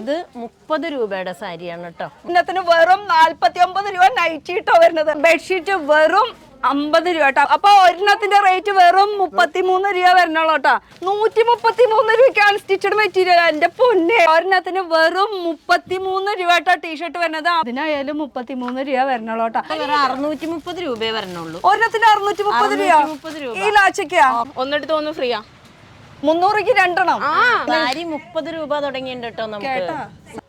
ഇത് 30 രൂപയുടെ സാരിയാണ് കേട്ടോ. ഇന്നത്തിന് വെറും 49 രൂപ നൈറ്റി ഇട്ടോ വരുന്നത്. ബെഡ്ഷീറ്റ് വെറും 50 രൂപ കേട്ടോ. അപ്പൊ ഒരെണ്ണത്തിന്റെ റേറ്റ് വെറും 33 രൂപ വരണുള്ളൂ കേട്ടോ. 133 രൂപയ്ക്കാണ് സ്റ്റിച്ചഡ് മെറ്റീരിയൽ. എന്റെ പൊന്നെ, ഒരെണ്ണത്തിന് വെറും 33 രൂപ കേട്ടോ ടീഷർട്ട് വരുന്നത്. അതിനായാലും 33 രൂപ വരണുള്ളൂ കേട്ടോ. 630 രൂപയെ വരണുള്ളൂ. ഒരെണ്ണത്തിന് 630 രൂപ. ഈ ലാച്ചക്കാ ഒന്നെടുത്ത് ഒന്ന് ഫ്രീയാ. 300ക്ക് രണ്ടെണ്ണം. സാരി 30 രൂപ തുടങ്ങിയിട്ടുണ്ട് കേട്ടോ.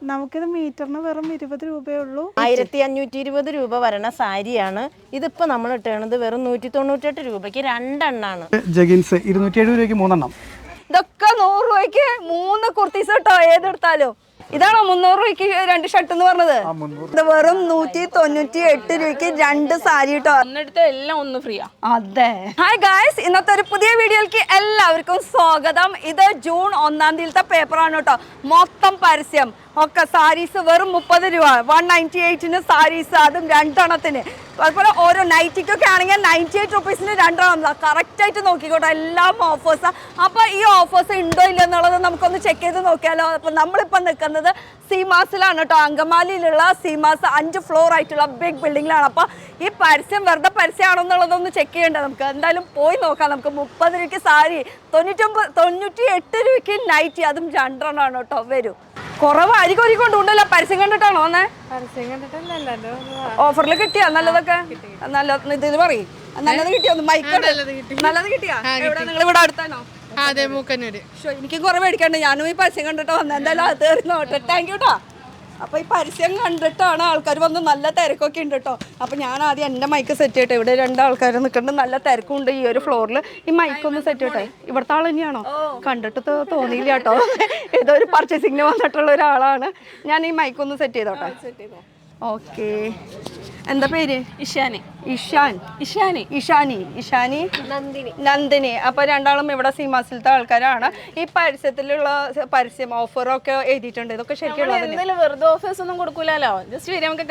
നമുക്കിത് മീറ്ററിന് വെറും 20 രൂപയേ ഉള്ളൂ. 1520 രൂപ വരണ സാരിയാണ്. ഇതിപ്പോ നമ്മൾ ഇട്ടത് വെറും 198 രൂപയ്ക്ക് രണ്ടെണ്ണാണ്. ജഗിൻസ് 270 രൂപയ്ക്ക് 3 എണ്ണം. ഇതൊക്കെ 100 രൂപയ്ക്ക് 3 കുർത്തീസ് കേട്ടോ. ഏതെടുത്താലും ഇതാണോ 300 രൂപയ്ക്ക് 2 ഷർട്ട് എന്ന് പറഞ്ഞത്? ഇത് വെറും 198 രൂപയ്ക്ക് 2 സാരി കേട്ടോ. ഒന്നെടുത്ത് എല്ലാം ഒന്ന് ഫ്രീയാ. അതെ. ഹായ് ഗായ്സ്, ഇന്നത്തെ ഒരു പുതിയ വീഡിയോയിലേക്ക് എല്ലാവർക്കും സ്വാഗതം. ഇത് ജൂൺ 1-ാം തീയതിയിലത്തെ പേപ്പറാണ് കേട്ടോ. മൊത്തം പരസ്യം ഒക്കെ സാരീസ് വെറും 30 രൂപ. 198 സാരീസ്, അതും 2 എണ്ണത്തിന്. അതുപോലെ ഓരോ നൈറ്റിക്കൊക്കെ ആണെങ്കിൽ 98 റുപ്പീസിന് 2 എണ്ണം. കറക്റ്റായിട്ട് നോക്കിക്കോട്ടെ, എല്ലാം ഓഫേഴ്സാണ്. അപ്പോൾ ഈ ഓഫേഴ്സ് ഉണ്ടോ ഇല്ല എന്നുള്ളത് നമുക്കൊന്ന് ചെക്ക് ചെയ്ത് നോക്കിയാലോ. അപ്പോൾ നമ്മളിപ്പോൾ നിൽക്കുന്നത് സീമാസിലാണ് കേട്ടോ. അങ്കമാലിയിലുള്ള സീമാസ് 5 ഫ്ലോർ ആയിട്ടുള്ള ബിഗ് ബിൽഡിങ്ങിലാണ്. അപ്പോൾ ഈ പരസ്യം വെറുതെ പരസ്യമാണോ എന്നുള്ളതൊന്ന് ചെക്ക് ചെയ്യേണ്ടത്. നമുക്ക് എന്തായാലും പോയി നോക്കാം. നമുക്ക് 30 രൂപയ്ക്ക് സാരി, 98 രൂപയ്ക്ക് നൈറ്റി, അതും 2 എണ്ണമാണ് കേട്ടോ. വരും. കുറവ് അരികൊരിക്കൊണ്ടുണ്ടല്ലോ. പരസ്യം കണ്ടിട്ടാണോ വന്നേ? ഓഫറിൽ കിട്ടിയാ നല്ലതൊക്കെ? നല്ല ഇതിന് പറയും നല്ലത് കിട്ടിയോ? മൈക്ക് നല്ലത് കിട്ടിയാ? നിങ്ങൾ ഇവിടെ അടുത്താണോ? അതെ, മൂക്കന്നൂര്. എനിക്ക് കുറെ മേടിക്കണ്ട്. ഞാനും ഈ പരസ്യം കണ്ടിട്ട് വന്നത്. എന്തായാലും അത് തീർന്നോട്ടെ. താങ്ക് യു കേട്ടോ. അപ്പോൾ ഈ പരസ്യം കണ്ടിട്ടാണ് ആൾക്കാർ വന്ന്. നല്ല തിരക്കൊക്കെ ഉണ്ട് കേട്ടോ. അപ്പോൾ ഞാൻ ആദ്യം എൻ്റെ മൈക്ക് സെറ്റ് ചെയ്യട്ടെ. ഇവിടെ 2 ആൾക്കാർ നിൽക്കുന്നുണ്ട്. നല്ല തിരക്കുണ്ട് ഈ ഒരു ഫ്ലോറിൽ. ഈ മൈക്കൊന്ന് സെറ്റ് ചെയ്യട്ടെ. ഇവിടുത്തെ ആൾ തന്നെയാണോ? കണ്ടിട്ട് തോന്നിയില്ല കേട്ടോ. ഏതോ ഒരു പർച്ചേസിങ്ങിന് വന്നിട്ടുള്ള ഒരാളാണ്. ഞാൻ ഈ മൈക്കൊന്ന് സെറ്റ് ചെയ്തോട്ടെ. ഓക്കെ. എന്താ പേര്? ഇഷാനി. നന്ദിനി. അപ്പൊ 2 ആളും ഇവിടെ സീമാസിലത്തെ ആൾക്കാരാണ്. ഈ പരസ്യത്തിലുള്ള പരസ്യം ഓഫറൊക്കെ എഴുതിയിട്ടുണ്ട്. ഇതൊക്കെ ശരിക്കും വെറുതെ ഓഫേഴ്സ് ഒന്നും കൊടുക്കൂലോ. ജസ്റ്റ് വരും, നമുക്ക്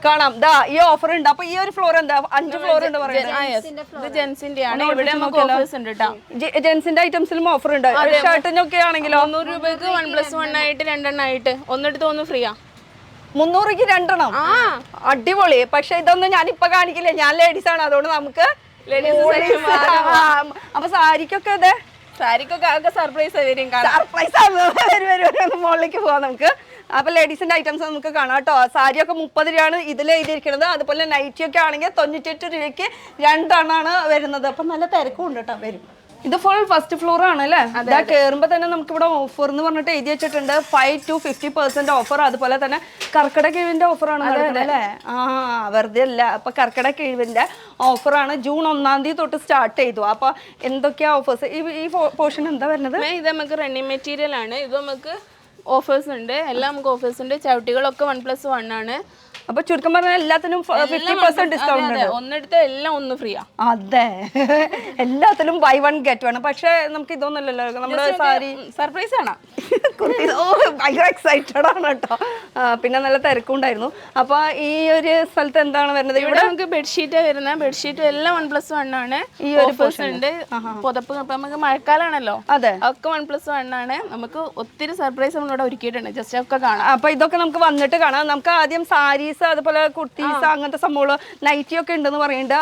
കാണാം. ദാ ഈ ഓഫർ ഉണ്ട്. അപ്പൊ ഈ ഒരു ഫ്ലോർ എന്താ? 5 ഫ്ലോർ ഉണ്ട് പറയുന്നത്. ജെൻസിന്റെ ആണ്. ഇവിടെ നമുക്ക് ഓഫേഴ്സ് ഉണ്ട് കേട്ടോ. ജെൻസിന്റെ ഐറ്റംസിലും ഓഫർ ഉണ്ട്. ഷർട്ടിനൊക്കെ ആണെങ്കിലോ 100 രൂപയ്ക്ക് 1+1 ആയിട്ട് 2 എണ്ണം ആയിട്ട് ഒന്നെടുത്ത് ഒന്ന് ഫ്രീയാ. 300 രൂപയ്ക്ക് 2 എണ്ണം. അടിപൊളി. പക്ഷെ ഇതൊന്നും ഞാൻ ഇപ്പൊ കാണിക്കില്ല. ഞാൻ ലേഡീസ് ആണ്, അതുകൊണ്ട് നമുക്ക് അപ്പൊ സാരിക്കൊക്കെ അതെ സാരിക്കൊക്കെ സർപ്രൈസ് മുകളിലേക്ക് പോവാം നമുക്ക്. അപ്പൊ ലേഡീസിന്റെ ഐറ്റംസ് നമുക്ക് കാണാം കേട്ടോ. സാരിയൊക്കെ 30 രൂപയാണ് ഇതിൽ എഴുതിയിരിക്കുന്നത്. അതുപോലെ നൈറ്റി ഒക്കെ ആണെങ്കിൽ 98 രൂപയ്ക്ക് 2 എണ്ണമാണ് വരുന്നത്. അപ്പൊ നല്ല തിരക്കും ഉണ്ട് കേട്ടോ. വരും. ഇത് ഫുൾ ഫസ്റ്റ് ഫ്ലോർ ആണ് അല്ലേ? ഇതാ കയറുമ്പോൾ തന്നെ നമുക്ക് ഇവിടെ ഓഫർ എന്ന് പറഞ്ഞിട്ട് എഴുതി വെച്ചിട്ടുണ്ട്. 5 to 50% ഓഫർ. അതുപോലെ തന്നെ കർക്കിടക കിഴിവിന്റെ ഓഫറാണ് അല്ലേ? വെറുതെ അല്ല. അപ്പൊ കർക്കിടക കിഴിവിന്റെ ഓഫറാണ്. ജൂൺ 1-ാം തീയതി തൊട്ട് സ്റ്റാർട്ട് ചെയ്തു. അപ്പൊ എന്തൊക്കെയാ ഓഫേഴ്സ്? ഈ പോർഷൻ എന്താ വരുന്നത്? ഇത് നമുക്ക് റണ്ണിങ് മെറ്റീരിയൽ ആണ്. ഇത് നമുക്ക് ഓഫേഴ്സ് ഉണ്ട്. എല്ലാം നമുക്ക് ഓഫേഴ്സ് ഉണ്ട്. ചവിട്ടികളൊക്കെ 1+1 ആണ്. അപ്പൊ ചുരുക്കം പറഞ്ഞാൽ എല്ലാത്തിനും 50% ഡിസ്കൗണ്ട് ഉണ്ട്. ഒന്നെടുത്ത് എല്ലാം ഒന്ന് ഫ്രീയാ. അതെ, എല്ലാത്തിലും buy one get one. പക്ഷെ നമുക്ക് ഇതൊന്നുമല്ലല്ലോ. നമ്മുടെ സാരി സർപ്രൈസ് ആണ്. ഭയങ്കര എക്സൈറ്റഡ് ആണ് കേട്ടോ. പിന്നെ നല്ല തിരക്കുണ്ടായിരുന്നു. അപ്പൊ ഈ ഒരു സ്ഥലത്ത് എന്താണ് വരുന്നത്? ഇവിടെ നമുക്ക് ബെഡ്ഷീറ്റ് വരുന്ന ബെഡ്ഷീറ്റ് എല്ലാം 1+1 ആണ്. ഈ ഒരു ഉണ്ട്. പുതപ്പ് നമുക്ക് മഴക്കാലാണല്ലോ. അതെ, ഒക്കെ 1+1 ആണ്. നമുക്ക് ഒത്തിരി സർപ്രൈസ് നമ്മളിവിടെ ഒരുക്കിയിട്ടുണ്ട്. ജസ്റ്റ് ഒക്കെ കാണാം. അപ്പൊ ഇതൊക്കെ നമുക്ക് വന്നിട്ട് കാണാം. നമുക്ക് ആദ്യം സാരീസ്, അതുപോലെ കുർത്തീസ്, അങ്ങനത്തെ സംഭവങ്ങള്, നൈറ്റി ഒക്കെ ഉണ്ടെന്ന് പറയുന്നുണ്ട്.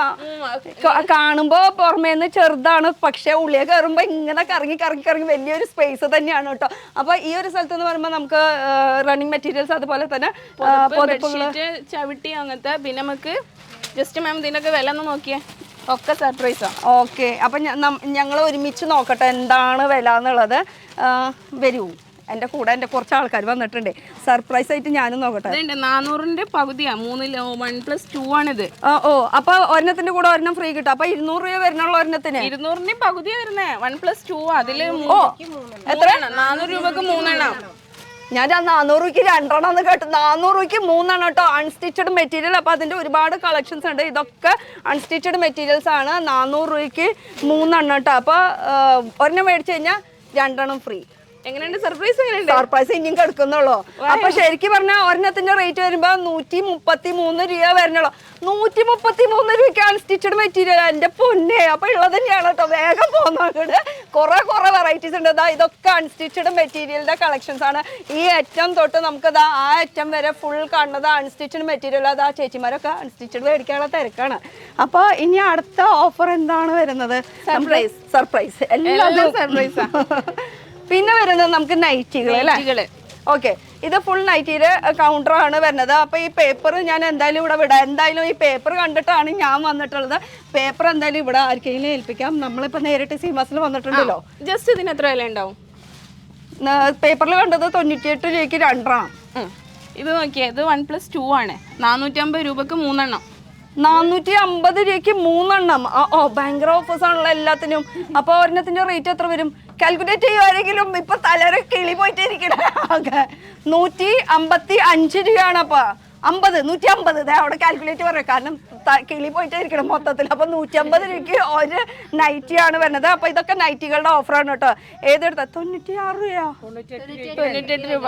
കാണുമ്പോ പുറമേന്ന് ചെറുതാണ്, പക്ഷെ ഉള്ളിൽ കയറുമ്പോ ഇങ്ങനെ കറങ്ങി വലിയൊരു സ്പേസ് തന്നെയാണ് കേട്ടോ. അപ്പൊ ഈ ഒരു സ്ഥലത്ത് എന്ന് പറയുമ്പോൾ നമുക്ക് റണ്ണിങ് മെറ്റീരിയൽസ്, അതുപോലെ തന്നെ ചവിട്ടി അങ്ങനത്തെ. പിന്നെ നമുക്ക് ജസ്റ്റ് മാം ഇതിനൊക്കെ വില ഒന്ന് നോക്കിയേ. ഒക്കെ സർപ്രൈസാ. ഓക്കെ. അപ്പൊ ഞങ്ങൾ ഒരുമിച്ച് നോക്കട്ടെ എന്താണ് വില എന്നുള്ളത്. വരൂ, എൻ്റെ കൂടെ എൻ്റെ കുറച്ച് ആൾക്കാർ വന്നിട്ടുണ്ട്. സർപ്രൈസ് ആയിട്ട് ഞാനും നോക്കട്ടെ. 400ന്റെ പകുതിയാ. 1+2 ആണിത്. അപ്പൊ ഒരെണ്ണത്തിന്റെ കൂടെ ഒരെണ്ണം ഫ്രീ കിട്ടും. അപ്പൊ 200 രൂപ വരുന്നുള്ള ഒരെണ്ണത്തിന് 200ന്റെ പകുതിയാ വരുന്നേ. 1+2 അതില് എത്ര? 400 രൂപക്ക് 3 എണ്ണം. ഞാൻ 400 രൂപയ്ക്ക് 2 എണ്ണം എന്ന് കേട്ടു. 400 രൂപയ്ക്ക് 3 എണ്ണം കേട്ടോ. Unstitched material. അപ്പൊ അതിന്റെ ഒരുപാട് കളക്ഷൻസ് ഉണ്ട്. ഇതൊക്കെ അൺസ്റ്റിച്ചഡ് മെറ്റീരിയൽസ് ആണ്. 400 രൂപയ്ക്ക് 3 എണ്ണം കേട്ടോ. അപ്പൊ ഒരെണ്ണം മേടിച്ചു കഴിഞ്ഞാൽ 2 എണ്ണം ഫ്രീ. എങ്ങനെയുണ്ട് സർപ്രൈസ്? എങ്ങനെയുണ്ട്? സർപ്രൈസ് ഇനിയും കിടക്കുന്നുള്ളൂ. അപ്പൊ ശരിക്കും പറഞ്ഞാൽ ഒരെണ്ണത്തിന്റെ റേറ്റ് വരുമ്പോ 133 രൂപ വരുന്നുള്ളൂ. 133 രൂപയ്ക്ക് അൺസ്റ്റിച്ചഡ് മെറ്റീരിയൽ. എന്റെ പൊന്നെ, അപ്പൊ ഉള്ളത് തന്നെയാണ് കേട്ടോ. വേഗം പോകുന്നത് കുറെ വെറൈറ്റീസ് ഉണ്ട്. ഇതൊക്കെ അൺസ്റ്റിച്ചഡ് മെറ്റീരിയലിന്റെ കളക്ഷൻസ് ആണ്. ഈ അറ്റം തൊട്ട് നമുക്ക് ആ അറ്റം വരെ ഫുൾ കാണുന്നത് അൺസ്റ്റിച്ചഡ് മെറ്റീരിയൽ. അതാ ചേച്ചിമാരൊക്കെ അൺസ്റ്റിച്ചഡ് മേടിക്കാനുള്ള തിരക്കാണ്. അപ്പൊ ഇനി അടുത്ത ഓഫർ എന്താണ് വരുന്നത്? സർപ്രൈസ് എല്ലാതും സർപ്രൈസ്. പിന്നെ വരുന്നത് നമുക്ക് നൈറ്റികൾ അല്ലേ? ഓക്കെ, ഇത് ഫുൾ നൈറ്റിയുടെ കൗണ്ടർ ആണ് വരുന്നത്. അപ്പൊ ഈ പേപ്പർ ഞാൻ എന്തായാലും ഇവിടെ വിടാം. എന്തായാലും ഈ പേപ്പർ കണ്ടിട്ടാണ് ഞാൻ വന്നിട്ടുള്ളത്. പേപ്പർ എന്തായാലും ഇവിടെ ആർക്കെങ്കിലും ഏൽപ്പിക്കാം. നമ്മളിപ്പോ നേരിട്ട് സീമാസിൽ വന്നിട്ടുണ്ടല്ലോ. ജസ്റ്റ് ഇതിന് എത്ര വില ഉണ്ടാവും? പേപ്പറിൽ കണ്ടത് 98 രൂപയ്ക്ക് 2 ഇത് നോക്കിയേ, ഇത് 1+2 ആണ്. 450 രൂപക്ക് 3 എണ്ണം. 450 രൂപയ്ക്ക് 3 ഭയങ്കര ഓഫേഴ്സ് ആണല്ലോ എല്ലാത്തിനും. അപ്പൊ ഒരെണ്ണത്തിന്റെ റേറ്റ് എത്ര വരും? കാൽക്കുലേറ്റ് ചെയ്യുമാരെങ്കിലും ഇപ്പൊ തലര കിളി പോയിട്ട് ഇരിക്കണേ. 155 രൂപയാണ്. അപ്പൊ 150 അവിടെ കാൽക്കുലേറ്റ് പറയാം, കാരണം കിളി പോയിട്ട് ഇരിക്കണം മൊത്തത്തിൽ. അപ്പൊ 150 രൂപയ്ക്ക് ഒരു നൈറ്റി ആണ് വരുന്നത്. അപ്പൊ ഇതൊക്കെ നൈറ്റികളുടെ ഓഫറാണ് കേട്ടോ. ഏതെടുത്ത 96 രൂപ, 98 രൂപ,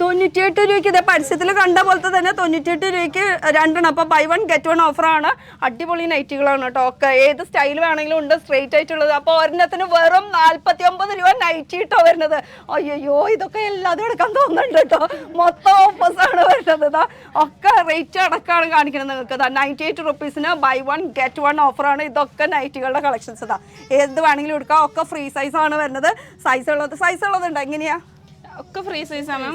98 രൂപയ്ക്ക്. ഇതേ പരസ്യത്തിൽ കണ്ട പോലത്തെ തന്നെ 98 രൂപയ്ക്ക് 2. അപ്പൊ ബൈ 1 ഗെറ്റ് 1 ഓഫറാണ്. അടിപൊളി നൈറ്റികളാണ് കേട്ടോ. ഒക്കെ ഏത് സ്റ്റൈൽ വേണമെങ്കിലും ഉണ്ട്, സ്ട്രെയിറ്റ് ആയിട്ടുള്ളത്. അപ്പൊ ഒരെണ്ണത്തിന് വെറും 49 രൂപ നൈറ്റി ഇട്ടോ വരുന്നത്. അയ്യോ, ഇതൊക്കെ എല്ലാതും എടുക്കാൻ തോന്നുന്നുണ്ട് കേട്ടോ. മൊത്തം ഓഫേഴ്സ് ആണ് വരുന്നത്. ഒക്കെ റേറ്റ് അടക്കമാണ് കാണിക്കുന്നത് നിങ്ങൾക്ക്. 98 റുപ്പീസിന് ബൈ 1 ഗെറ്റ് 1 ഓഫറാണ്. ഇതൊക്കെ നൈറ്റികളുടെ കളക്ഷൻസ്. ഏത് വേണമെങ്കിലും എടുക്കാം. ഒക്കെ ഫ്രീ സൈസ് ആണ് വരുന്നത്. സൈസ് ഉള്ളതുണ്ട്. എങ്ങനെയാ? ഒക്കെ ഫ്രീ സൈസ് ആണ്.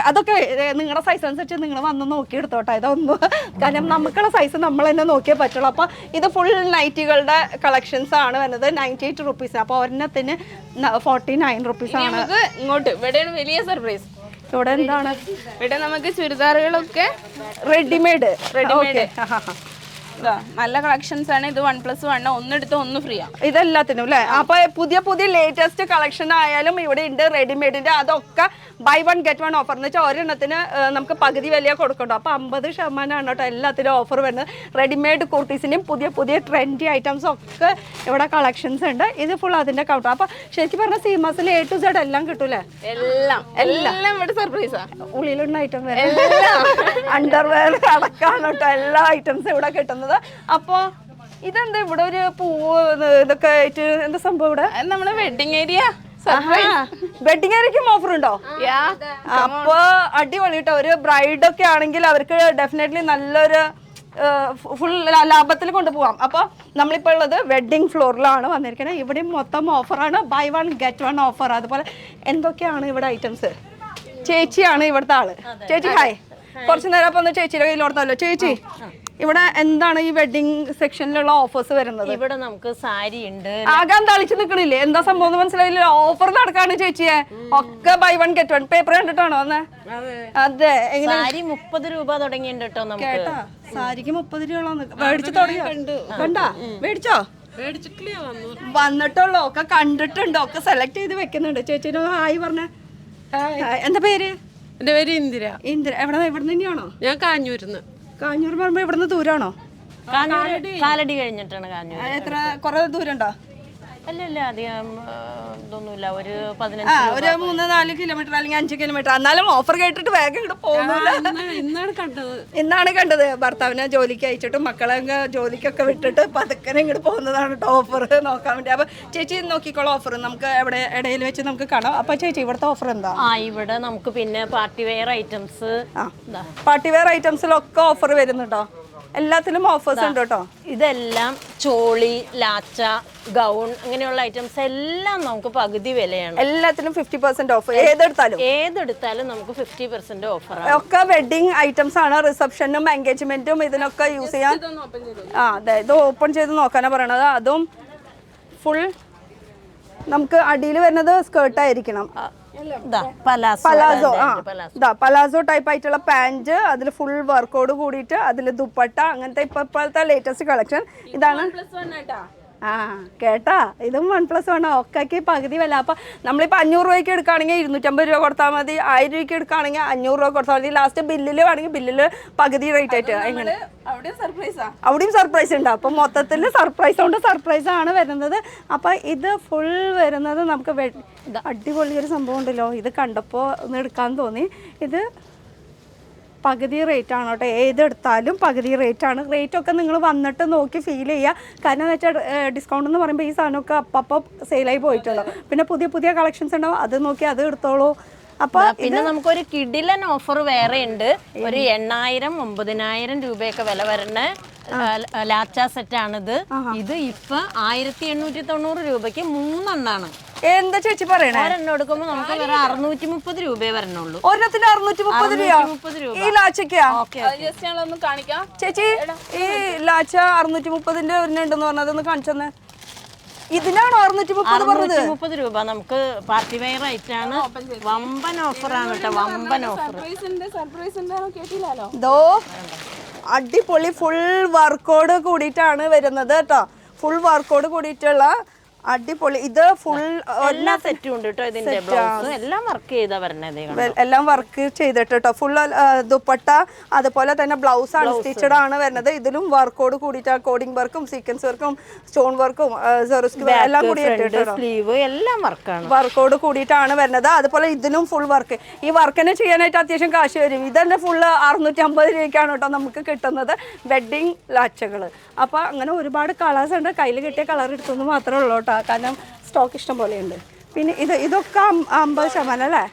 അതൊക്കെ നിങ്ങളുടെ സൈസ് അനുസരിച്ച് നിങ്ങൾ വന്ന് നോക്കി എടുത്തോട്ടെ. ഇതൊന്നും കാരണം നമുക്കുള്ള സൈസ് നമ്മൾ തന്നെ നോക്കിയേ പറ്റുള്ളൂ. അപ്പൊ ഇത് ഫുൾ നൈറ്റികളുടെ കളക്ഷൻസ് ആണ് വരുന്നത്. 98 റുപ്പീസ്. അപ്പൊ ഒരെണ്ണത്തിന് 49 റുപ്പീസ് ആണ്. നമുക്ക് ഇങ്ങോട്ട് ഇവിടെയാണ് വലിയ സർപ്രൈസ്. ഇവിടെ എന്താണ്? ഇവിടെ നമുക്ക് ചുരിദാറുകളൊക്കെ റെഡിമെയ്ഡ്. നല്ല കളക്ഷൻസ് ആണ്. ഇത് 1+1 ഒന്നെടുത്ത് 1 ഫ്രീ ആണ്. ഇതെല്ലാത്തിനും അല്ലേ? അപ്പൊ പുതിയ ലേറ്റസ്റ്റ് കളക്ഷൻ ആയാലും ഇവിടെ ഉണ്ട് റെഡിമെയ്ഡിന്റെ. അതൊക്കെ ബൈ 1 ഗെറ്റ് 1 ഓഫർ എന്ന് വെച്ചാൽ ഒരെണ്ണത്തിന് നമുക്ക് പകുതി വില കൊടുക്കണ്ടോ. അപ്പൊ 50% കേട്ടോ എല്ലാത്തിനും ഓഫർ വരുന്നത്. റെഡിമെയ്ഡ് കുർത്തീസിന്റെയും പുതിയ ട്രെൻഡി ഐറ്റംസ് ഒക്കെ ഇവിടെ കളക്ഷൻസ് ഉണ്ട്. ഇത് ഫുൾ അതിന്റെ കൗണ്ടർ. അപ്പൊ ശരിക്കും പറഞ്ഞാൽ സീമാസിൽ A to Z എല്ലാം കിട്ടൂലേ? എല്ലാം ഇവിടെ സർപ്രൈസാ. ഉള്ളിലുള്ള ഐറ്റം അണ്ടർവെയർ അടക്കാണ് കേട്ടോ എല്ലാ ഐറ്റംസും ഇവിടെ കിട്ടുന്നത്. അപ്പൊ ഇതെന്താ ഇവിടെ ഒരു പൂവ് ഇതൊക്കെ ആയിട്ട് എന്താ സംഭവം? ഇവിടെ നമ്മുടെ വെഡിങ് ഏരിയ. വെഡിങ് ഏരിയക്കും ഓഫർ ഉണ്ടോ? അപ്പൊ അടിപൊളി കേട്ടോ. ഒരു ബ്രൈഡ് ഒക്കെ ആണെങ്കിൽ അവർക്ക് ഡെഫിനറ്റ്ലി നല്ലൊരു ഫുൾ ലാഭത്തിൽ കൊണ്ടുപോകാം. അപ്പൊ നമ്മളിപ്പോ ഉള്ളത് വെഡിങ് ഫ്ലോറിലാണ് വന്നിരിക്കുന്നത്. ഇവിടെ മൊത്തം ഓഫറാണ്. Buy 1 get 1 offer. അതുപോലെ എന്തൊക്കെയാണ് ഇവിടെ ഐറ്റംസ്? ചേച്ചിയാണ് ഇവിടുത്തെ ആള്. ചേച്ചി ഹായ്. കുറച്ചു നേരം അപ്പൊ ഒന്ന് ചേച്ചിയുടെ കയ്യിലോർത്തല്ലോ. ചേച്ചി, ഇവിടെ എന്താണ് ഈ വെഡിങ് സെക്ഷനിലുള്ള ഓഫേഴ്സ് വരുന്നത്? ഇവിടെ നമുക്ക് സാരി ഉണ്ട്. ആകാൻ തളിച്ച് നിക്കണില്ലേ? എന്താ സംഭവം മനസ്സിലായില്ല. ഓഫർ നടക്കാണ് ചേച്ചിയെ. ഒക്കെ ബൈ 1 ഗെറ്റ് 1. പേപ്പർ കണ്ടിട്ടാണോ വന്നേ? അതെ. സാരി 30 രൂപ തുടങ്ങിയിട്ടുണ്ട് കേട്ടോ നമുക്ക്. കേട്ടാ, സാരിക്ക് 30 രൂപ മേടിച്ചു തുടങ്ങിയോ? കണ്ടാ മേടിച്ചോ? വന്നിട്ടുള്ളൂ. ഒക്കെ കണ്ടിട്ടുണ്ട്. ഒക്കെ സെലക്ട് ചെയ്ത് വെക്കുന്നുണ്ട്. ചേച്ചിയുടെ ഹായ് പറഞ്ഞ. എന്താ പേര്? എന്റെ പേര് ഇന്ദിര. എവിടെ തന്നെയാണോ? ഞാൻ കാഞ്ഞൂരിന്ന്. കാഞ്ഞൂർ പറയുമ്പോ ഇവിടുന്ന് ദൂരാണോ? കാലടി കഴിഞ്ഞിട്ടാണ് കാഞ്ഞൂർ. എത്ര കുറെ ദൂരം ഉണ്ടോ? അല്ലല്ല, അധികം ഇതൊന്നുമില്ല. ഒരു 15 ഒരു 3-4 കിലോമീറ്റർ അല്ലെങ്കിൽ 5 കിലോമീറ്റർ. എന്നാലും ഓഫർ കേട്ടിട്ട് വേഗം ഇങ്ങോട്ട് പോകുന്നില്ല. ഇന്നാണ് കണ്ടത്. ഭർത്താവിനെ ജോലിക്ക് അയച്ചിട്ട് മക്കളെ ജോലിക്കൊക്കെ വിട്ടിട്ട് പതുക്കനെ ഇങ്ങോട്ട് പോകുന്നതാണ് കേട്ടോ ഓഫർ നോക്കാൻ വേണ്ടി. അപ്പൊ ചേച്ചി നോക്കിക്കോളൂ ഓഫർ. നമുക്ക് എവിടെ ഇടയിൽ വെച്ച് നമുക്ക് കാണാം. അപ്പൊ ചേച്ചി ഇവിടുത്തെ ഓഫർ എന്താ? ഇവിടെ നമുക്ക് പിന്നെ party wear items, party wear ഐറ്റംസിലൊക്കെ ഓഫർ വരുന്നുണ്ടോ? എല്ലാത്തിലും ഓഫേഴ്സ് ഉണ്ട് കേട്ടോ. ഇതെല്ലാം ചോളി, ലാച്ച, ഗൗൺ അങ്ങനെയുള്ള ഐറ്റംസ് എല്ലാം നമുക്ക് പകുതി വിലയാണ്. എല്ലാത്തിനും 50% ഓഫ്. ഏതെടുത്താലും നമുക്ക് 50% ഓഫറാണ്. ഒക്കെ വെഡിങ് ഐറ്റംസ് ആണ്. റിസപ്ഷനും എൻഗേജ്മെന്റും ഇതിനൊക്കെ യൂസ് ചെയ്യാൻ. അതെ, ഇത് ഓപ്പൺ ചെയ്ത് നോക്കാനാ പറയണത്. അതും ഫുൾ നമുക്ക് അടിയിൽ വരുന്നത് സ്കേർട്ട് ആയിരിക്കണം. പലാസോ ടൈപ്പ് ആയിട്ടുള്ള പാന്റ്, അതിൽ ഫുൾ വർക്കോട് കൂടിയിട്ട് അതിൽ ദുപ്പട്ട, അങ്ങനത്തെ ഇപ്പോഴത്തെ ലേറ്റസ്റ്റ് കളക്ഷൻ ഇതാണ്. ആ കേട്ടാ, ഇതും 1+1 ഒക്കെ പകുതി വില. അപ്പം നമ്മളിപ്പോൾ 500 രൂപയ്ക്ക് എടുക്കുകയാണെങ്കിൽ 250 രൂപ കൊടുത്താൽ മതി, 1000 രൂപയ്ക്ക് എടുക്കുകയാണെങ്കിൽ 500 രൂപ കൊടുത്താൽ മതി. ലാസ്റ്റ് ബില്ലിൽ വേണമെങ്കിൽ ബില്ലിൽ പകുതി റേറ്റ് ആയിട്ട് എങ്ങനെ അവിടെയും സർപ്രൈസ് ഉണ്ട്. അപ്പം മൊത്തത്തിൽ സർപ്രൈസ് കൊണ്ട് സർപ്രൈസ് ആണ് വരുന്നത്. അപ്പം ഇത് ഫുൾ വരുന്നത് നമുക്ക് അടിപൊളിയൊരു സംഭവം ഉണ്ടല്ലോ, ഇത് കണ്ടപ്പോൾ ഒന്ന് എടുക്കാൻ തോന്നി. ഇത് പകുതി റേറ്റ് ആണ് കേട്ടോ, ഏതെടുത്താലും പകുതി റേറ്റ് ആണ്. റേറ്റൊക്കെ നിങ്ങൾ വന്നിട്ട് നോക്കി ഫീൽ ചെയ്യുക. കാരണം എന്ന് വെച്ചാൽ ഡിസ്കൗണ്ട് എന്ന് പറയുമ്പോൾ ഈ സാധനമൊക്കെ അപ്പം സെയിലായി പോയിട്ടുള്ളൂ. പിന്നെ പുതിയ പുതിയ കളക്ഷൻസ് ഉണ്ടാവും, അത് നോക്കി അത് എടുത്തോളൂ. അപ്പൊ പിന്നെ നമുക്കൊരു കിടിലൻ ഓഫർ വേറെ ഉണ്ട്. ഒരു 8,000 9,000 രൂപയൊക്കെ വില വരുന്ന ലാച്ച സെറ്റ് ആണിത്. ഇത് ഇപ്പൊ 1890 രൂപയ്ക്ക് 3 എണ്ണാണ്. എന്താ ചേച്ചി പറയണേ? ഒരെണ്ണം എടുക്കുമ്പോൾ നമുക്ക് വേറെ 630 രൂപയെ വരണുള്ളൂ. ഒരെണ്ണത്തിന് 630 രൂപ ഈ ലാച്ചക്കാ? ജസ്റ്റ് ഞങ്ങളൊന്ന് കാണിക്കാം. ചേച്ചി ഈ ലാച്ച 630ന്റെ ഒരെണ്ണം പറഞ്ഞത് ഒന്ന് കാണിച്ചെന്ന്. ഇതിനാണോ 630 പറഞ്ഞത്? 630 രൂപ നമുക്ക് പാർട്ടി വെയർ ആയിട്ടാണ്. വമ്പൻ ഓഫറാണ് കേട്ടോ, വമ്പൻ ഓഫർ. കേട്ടില്ലല്ലോ. ഇതോ അടിപൊളി ഫുൾ വർക്കോട് കൂടിയിട്ടാണ് വരുന്നത് കേട്ടോ. ഫുൾ വർക്കോട് കൂടിയിട്ടുള്ള അടിപൊളി. ഇത് ഫുൾ എല്ലാ സെറ്റും ഉണ്ട് കേട്ടോ. ഇതിന്റെ ബ്ലൗസ് എല്ലാം വർക്ക് ചെയ്താ വരണത്, എല്ലാം വർക്ക് ചെയ്തിട്ട് കേട്ടോ. ഫുൾ ദുപ്പട്ട അതുപോലെ തന്നെ ബ്ലൗസ് അൺസ്റ്റിച്ചഡ് ആണ് വരുന്നത്. ഇതിലും വർക്കോട് കൂടിയിട്ട് കോഡിംഗ് വർക്കും സീക്വൻസ് വർക്കും സ്റ്റോൺ വർക്കും എല്ലാം കൂടിയിട്ട് സ്ലീവ് എല്ലാം വർക്കാണ്, വർക്കോട് കൂടിയിട്ടാണ് വരുന്നത്. അതുപോലെ ഇതിലും ഫുൾ വർക്ക്. ഈ വർക്കിനെ ചെയ്യാനായിട്ട് അത്യാവശ്യം കാശ് വരും. ഇതന്നെ ഫുള്ള് 650 രൂപയ്ക്കാണ് കേട്ടോ നമുക്ക് കിട്ടുന്നത് വെഡ്ഡിങ് ലാച്ചകൾ. അപ്പോൾ അങ്ങനെ ഒരുപാട് കളേഴ്സ് ഉണ്ട്. കയ്യിൽ കിട്ടിയ കളർ എടുത്തെന്ന് മാത്രമേ ഉള്ളൂ കേട്ടോ, കാരണം സ്റ്റോക്ക് ഇഷ്ടം പോലെയുണ്ട്. പിന്നെ ഇതൊക്കെ 50% അല്ലേ?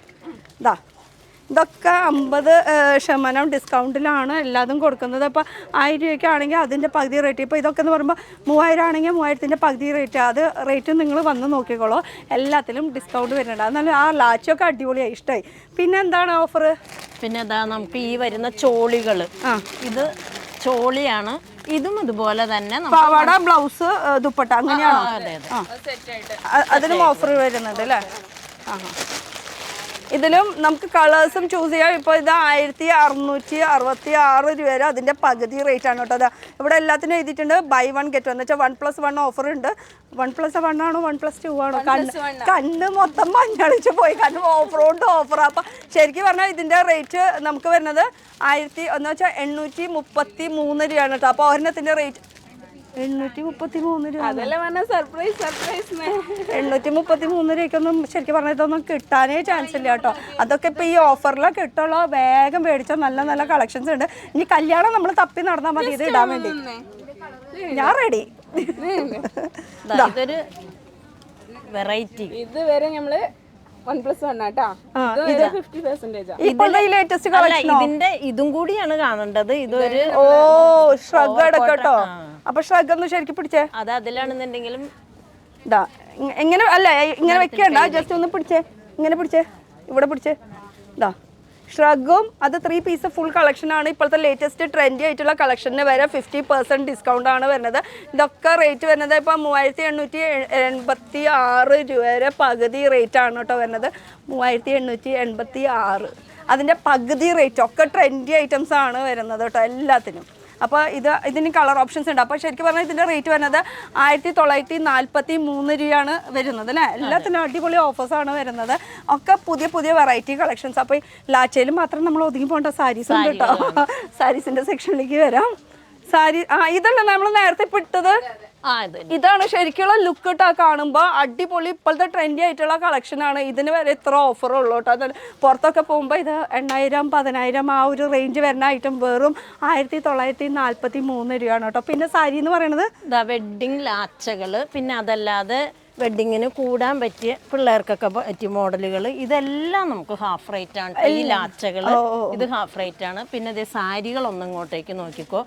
ഇതൊക്കെ 50% ഡിസ്കൗണ്ടിലാണ് എല്ലാതും കൊടുക്കുന്നത്. അപ്പോൾ 1000 രൂപയ്ക്കാണെങ്കിൽ അതിൻ്റെ പകുതി റേറ്റ്. ഇപ്പോൾ ഇതൊക്കെ എന്ന് പറയുമ്പോൾ 3000 ആണെങ്കിൽ 3000ത്തിൻ്റെ പകുതി റേറ്റ്. അത് റേറ്റ് നിങ്ങൾ വന്ന് നോക്കിക്കോളൂ, എല്ലാത്തിലും ഡിസ്കൗണ്ട് വരുന്നുണ്ട്. എന്നാലും ആ ലാച്ചൊക്കെ അടിപൊളിയായി, ഇഷ്ടമായി. പിന്നെ എന്താണ് ഓഫർ? പിന്നെ നമുക്ക് ഈ വരുന്ന ചോളികൾ, ഇത് ചോളിയാണ്. ഇതും ഇതുപോലെ തന്നെ പാവാട ബ്ലൗസ് ദുപ്പട്ട അങ്ങനെയാണോ? അതിനും ഓഫർ വരുന്നുണ്ട് അല്ലേ? ഇതിലും നമുക്ക് കളേഴ്സും ചൂസ് ചെയ്യാം. ഇപ്പോൾ ഇത് 1666 രൂപ വരെ അതിൻ്റെ പകുതി റേറ്റ് ആണ് കേട്ടോ. ഇവിടെ എല്ലാത്തിനും എഴുതിയിട്ടുണ്ട് ബൈ 1 ഗെറ്റ് 1 എന്ന് വെച്ചാൽ 1+1 ഓഫർ ഉണ്ട്. 1+1 ആണോ 1+2 ആണോ? കണ്ണ് മൊത്തം മഞ്ഞളിച്ച് പോയി, കാരണം ഓഫറുണ്ട് ഓഫർ. അപ്പം ശരിക്കും പറഞ്ഞാൽ ഇതിൻ്റെ റേറ്റ് നമുക്ക് വരുന്നത് 833 രൂപയാണ് കേട്ടോ. അപ്പോൾ ഒരെണ്ണത്തിൻ്റെ റേറ്റ് 833 രൂപ. 833 രൂപയ്ക്കൊന്നും ശരിക്കും പറഞ്ഞാൽ ഇതൊന്നും കിട്ടാനേ ചാൻസ് ഇല്ല കേട്ടോ. അതൊക്കെ ഇപ്പോൾ ഈ ഓഫറിലാണ് കിട്ടുള്ളൂ. വേഗം മേടിച്ചാൽ നല്ല നല്ല കളക്ഷൻസ് ഉണ്ട്. ഇനി കല്യാണം നമ്മൾ തപ്പി നടന്നാൽ മതി ഇത് ഇടാൻ വേണ്ടി. ഞാൻ റെഡി. ഇതൊരു വെറൈറ്റി. ഇതുവരെ നമ്മള് 1+1 ആട്ടാ. ഇത് 50%. ഇതിന്റെ ഇതും കൂടിയാണ് കാണേണ്ടത്. ഇതൊരു ഷ്രഗ് എടുക്കട്ടോ. അപ്പൊ ഷ്രഗ് ഒന്ന് ശരിക്കും പിടിച്ചേ. അത് അതിലാണെന്നുണ്ടെങ്കിലും ഇതാ എങ്ങനെ അല്ല ഇങ്ങനെ വെക്കണ്ട, ജസ്റ്റ് ഒന്ന് പിടിച്ചേ, ഇങ്ങനെ പിടിച്ചേ, ഇവിടെ പിടിച്ചേ. ഇതാ ഷ്രഗും അത് 3 പീസ് ഫുൾ കളക്ഷൻ ആണ്. ഇപ്പോഴത്തെ ലേറ്റസ്റ്റ് ട്രെൻഡി ആയിട്ടുള്ള കളക്ഷന് വരെ 50% ഡിസ്കൗണ്ട് ആണ് വരുന്നത്. ഇതൊക്കെ റേറ്റ് വരുന്നത് ഇപ്പോൾ 3886 രൂപ വരെ പകുതി റേറ്റ് ആണ് കേട്ടോ വരുന്നത്. 3886 അതിൻ്റെ പകുതി റേറ്റ്. ഒക്കെ ട്രെൻഡി ഐറ്റംസ് ആണ് വരുന്നത് കേട്ടോ എല്ലാത്തിനും. അപ്പോൾ ഇതിന് കളർ ഓപ്ഷൻസ് ഉണ്ട്. അപ്പോൾ ശരിക്കും പറഞ്ഞാൽ ഇതിൻ്റെ റേറ്റ് വരുന്നത് 1943 രൂപയാണ് വരുന്നത് അല്ലേ? എല്ലാത്തിനും അടിപൊളി ഓഫേഴ്സാണ് വരുന്നത്. ഒക്കെ പുതിയ പുതിയ വെറൈറ്റി കളക്ഷൻസ്. അപ്പോൾ ഈ ലാച്ചയിലും മാത്രം നമ്മൾ ഒതുങ്ങി പോകേണ്ട സാരീസ് ഉണ്ട് കേട്ടോ. സാരീസിൻ്റെ സെക്ഷനിലേക്ക് വരാം. സാരി ഇതല്ല നമ്മൾ നേരത്തെ ഇട്ടത്. ഇതാണ് ശരിക്കുള്ള ലുക്ക് കേട്ടോ. കാണുമ്പോൾ അടിപൊളി ഇപ്പോഴത്തെ ട്രെൻഡി ആയിട്ടുള്ള കളക്ഷനാണ്. ഇതിന് വരെ ഇത്ര ഓഫർ ഉള്ളൂ കേട്ടോ. അത് പുറത്തൊക്കെ പോകുമ്പോൾ ഇത് 8000 10000 ആ ഒരു റേഞ്ച് വരുന്ന ഐറ്റം വെറും 1943 രൂപയാണ് കേട്ടോ. പിന്നെ സാരി എന്ന് പറയുന്നത് വെഡ്ഡിങ് ലാച്ചകൾ, പിന്നെ അതല്ലാതെ വെഡ്ഡിങ്ങിന് കൂടാൻ പറ്റിയ പിള്ളേർക്കൊക്കെ പറ്റിയ മോഡലുകൾ, ഇതെല്ലാം നമുക്ക് ഹാഫ് റേറ്റ് ആണ്. ഈ ലാച്ചകൾ ഇത് ഹാഫ് റേറ്റ് ആണ്. പിന്നെ ഇതേ സാരികൾ ഒന്നും ഇങ്ങോട്ടേക്ക് നോക്കിക്കോ,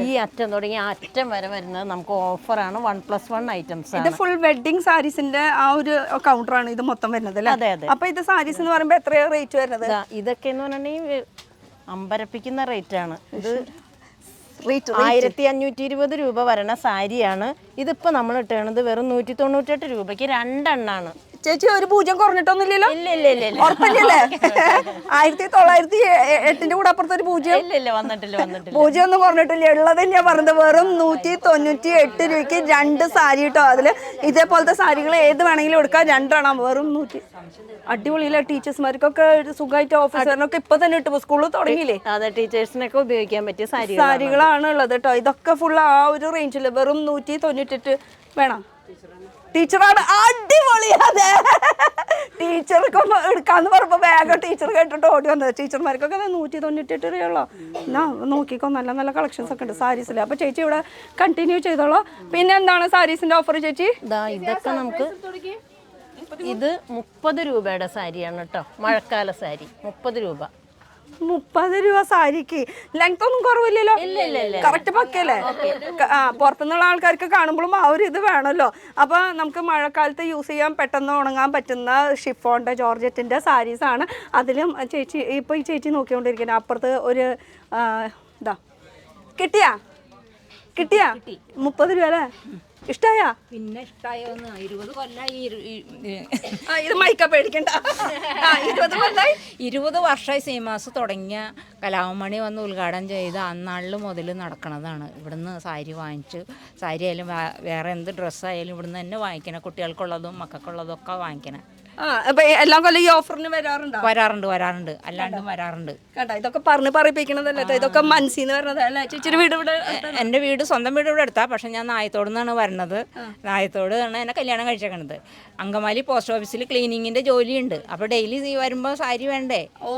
ഈ അറ്റം തുടങ്ങി ആ അറ്റം വരെ വരുന്നത് നമുക്ക് ഓഫറാണ്. 1+1 ഐറ്റംസ്. ഇത് ഫുൾ വെഡ്ഡിങ് സാരീസിന്റെ ആ ഒരു കൗണ്ടറാണ് ഇത് മൊത്തം വരുന്നത് അല്ലേ? അതെ അതെ. അപ്പൊ ഇത് സാരീസ് എന്ന് പറയുമ്പോൾ എത്രയാ റേറ്റ് വരുന്നത്? ഇതൊക്കെ എന്ന് പറഞ്ഞിട്ടുണ്ടെങ്കിൽ അമ്പരപ്പിക്കുന്ന റേറ്റ് ആണ്. ഇത് 1520 രൂപ വരണ സാരിയാണ്. ഇതിപ്പോൾ നമ്മൾ ഇട്ടത് വെറും 198 രൂപയ്ക്ക് 2 എണ്ണാണ്. ചേച്ചി ഒരു പൂജ്യം കുറഞ്ഞിട്ടൊന്നുമില്ലല്ലോ? ഇല്ല ഇല്ല ഇല്ല ഇല്ല ഉറപ്പല്ലേ? 1908 കൂടെ അപ്പുറത്ത് ഒരു പൂജ്യം ഇല്ല ഇല്ല വന്നിട്ടില്ല വന്നിട്ടില്ല. പൂജ്യം ഒന്നും കുറഞ്ഞിട്ടില്ല. ഉള്ളത് ഞാൻ പറഞ്ഞത് വെറും 198 രൂപയ്ക്ക് 2 സാരി കേട്ടോ. അതില് ഇതേപോലത്തെ സാരികൾ ഏത് വേണമെങ്കിലും എടുക്കാം. 2 എണ്ണം വെറും 100. അടിപൊളിയില്ല. ടീച്ചേഴ്സ്മാർക്കൊക്കെ സുഖമായിട്ട് ഓഫീസറിനൊക്കെ ഇപ്പൊ തന്നെ ഇട്ടു. സ്കൂളിൽ തുടങ്ങിയില്ലേ? അതെ, ടീച്ചേഴ്സിനൊക്കെ ഉപയോഗിക്കാൻ പറ്റിയ സാരികളാണ് ഉള്ളത് കേട്ടോ. ഇതൊക്കെ ഫുൾ ആ ഒരു റേഞ്ചിൽ വെറും 198 വേണം. ടീച്ചറാണ് അടിപൊളി. അതെ, ടീച്ചർക്ക് എടുക്കാന്ന് പറഞ്ഞപ്പോ വേഗം ടീച്ചർ കേട്ടിട്ട് ഓടി വന്നത്. ടീച്ചർമാർക്കൊക്കെ 198 രൂപയുള്ളോ. എന്നാ നോക്കിക്കോ, നല്ല നല്ല കളക്ഷൻസ് ഒക്കെ ഉണ്ട് സാരീസിൽ. അപ്പൊ ചേച്ചി ഇവിടെ കണ്ടിന്യൂ ചെയ്തോളൂ. പിന്നെ എന്താണ് സാരീസിന്റെ ഓഫർ ചേച്ചി? ഇതൊക്കെ നമുക്ക് ഇത് 30 രൂപയുടെ സാരിയാണ് കേട്ടോ. മഴക്കാല സാരി 30 രൂപ. 30 രൂപ സാരിക്ക്. ലെങ്ത് ഒന്നും കുറവില്ലല്ലോ? കറക്റ്റ് പക്കല്ലേ? പുറത്തുനിന്നുള്ള ആൾക്കാർക്ക് കാണുമ്പോഴും ആ ഒരു ഇത് വേണമല്ലോ. അപ്പൊ നമുക്ക് മഴക്കാലത്ത് യൂസ് ചെയ്യാൻ പെട്ടെന്ന് ഉണങ്ങാൻ പറ്റുന്ന ഷിഫോണിന്റെ ജോർജറ്റിന്റെ സാരീസ് ആണ്. അതിലും ചേച്ചി ഇപ്പൊ ഈ ചേച്ചി നോക്കിക്കൊണ്ടിരിക്കുന്നത് അപ്പുറത്ത് ഒരു ഇതാ കിട്ടിയാ 30 രൂപ അല്ലേ? ഇഷ്ടായ? പിന്നെ ഇഷ്ടായോന്ന് 20 കൊല്ലായി. ഇത് മൈക്ക പേടിക്കണ്ട. 20 കൊല്ലായി. 20 വർഷമായി സീമാസ് തുടങ്ങിയ കലാമണി വന്ന് ഉദ്ഘാടനം ചെയ്ത് അന്നാളിൽ മുതൽ നടക്കണതാണ്. ഇവിടുന്ന് സാരി വാങ്ങിച്ച്, സാരി ആയാലും വേറെ എന്ത് ഡ്രസ്സായാലും ഇവിടുന്ന് തന്നെ വാങ്ങിക്കണം. കുട്ടികൾക്കുള്ളതും മക്കൾക്കുള്ളതും ഒക്കെ വാങ്ങിക്കണം. അപ്പൊ എല്ലാം കൊല്ലം ഈ ഓഫറിന് വരാറുണ്ടോ? വരാറുണ്ട് അല്ലാണ്ടും വരാറുണ്ട്. കേട്ടോ, ഇതൊക്കെ പറഞ്ഞ് പറയിപ്പിക്കണതല്ലേ? ഇതൊക്കെ മനസ്സിന്ന് പറഞ്ഞത് അല്ലേ? ചേച്ചിയുടെ വീട് ഇവിടെ? എൻ്റെ വീട് സ്വന്തം വീട് ഇവിടെ എടുത്താ. പക്ഷെ ഞാൻ നായത്തോട് നിന്നാണ് വരണത്. നായത്തോട് ആണ് എന്നെ കല്യാണം കഴിച്ചേക്കണത്. അങ്കമാലി പോസ്റ്റ് ഓഫീസിൽ ക്ലീനിങ്ങിന്റെ ജോലിയുണ്ട്. അപ്പൊ ഡെയിലി വരുമ്പോ സാരി വേണ്ടേ? ഓ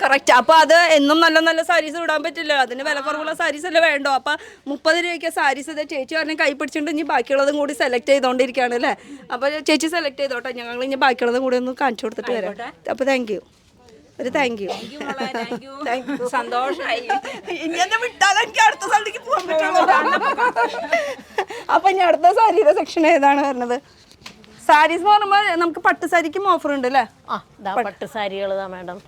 കറക്റ്റ്. അപ്പൊ അത് എന്നും നല്ല നല്ല സാരീസ് ഇടാൻ പറ്റില്ല. അതിന് വില കുറവുള്ള സാരീസ് അല്ലേ വേണ്ടോ? അപ്പൊ 30 രൂപയ്ക്ക് സാരീസ് ചേച്ചി പറഞ്ഞ കൈ പിടിച്ചിട്ട് ഇനി ബാക്കിയുള്ളതും കൂടി സെലക്ട് ചെയ്തോണ്ടിരിക്കുകയാണ് അല്ലേ? അപ്പൊ ചേച്ചി സെലക്ട് ചെയ്തോട്ടെ. ഞങ്ങൾ ഇനി ബാക്കിയുള്ളതും കൂടി ഒന്ന് കാണിച്ചു കൊടുത്തിട്ട് വരാം. അപ്പൊ താങ്ക് യു. ഒരു താങ്ക് യു. സന്തോഷമായി. ഇനി എന്നെ വിട്ടാലും എനിക്ക് അടുത്ത സ്ഥലത്തേക്ക് പോകാൻ പറ്റുള്ളൂ. അപ്പൊ ഇനി അടുത്ത സാരിയുടെ സെക്ഷൻ ഏതാണ് വരുന്നത്? സാരീസ് എന്ന് പറയുമ്പോൾ നമുക്ക് പട്ട് സാരിക്കും ഓഫർ ഉണ്ട് അല്ലേ? പട്ട് സാരികൾ മാഡം.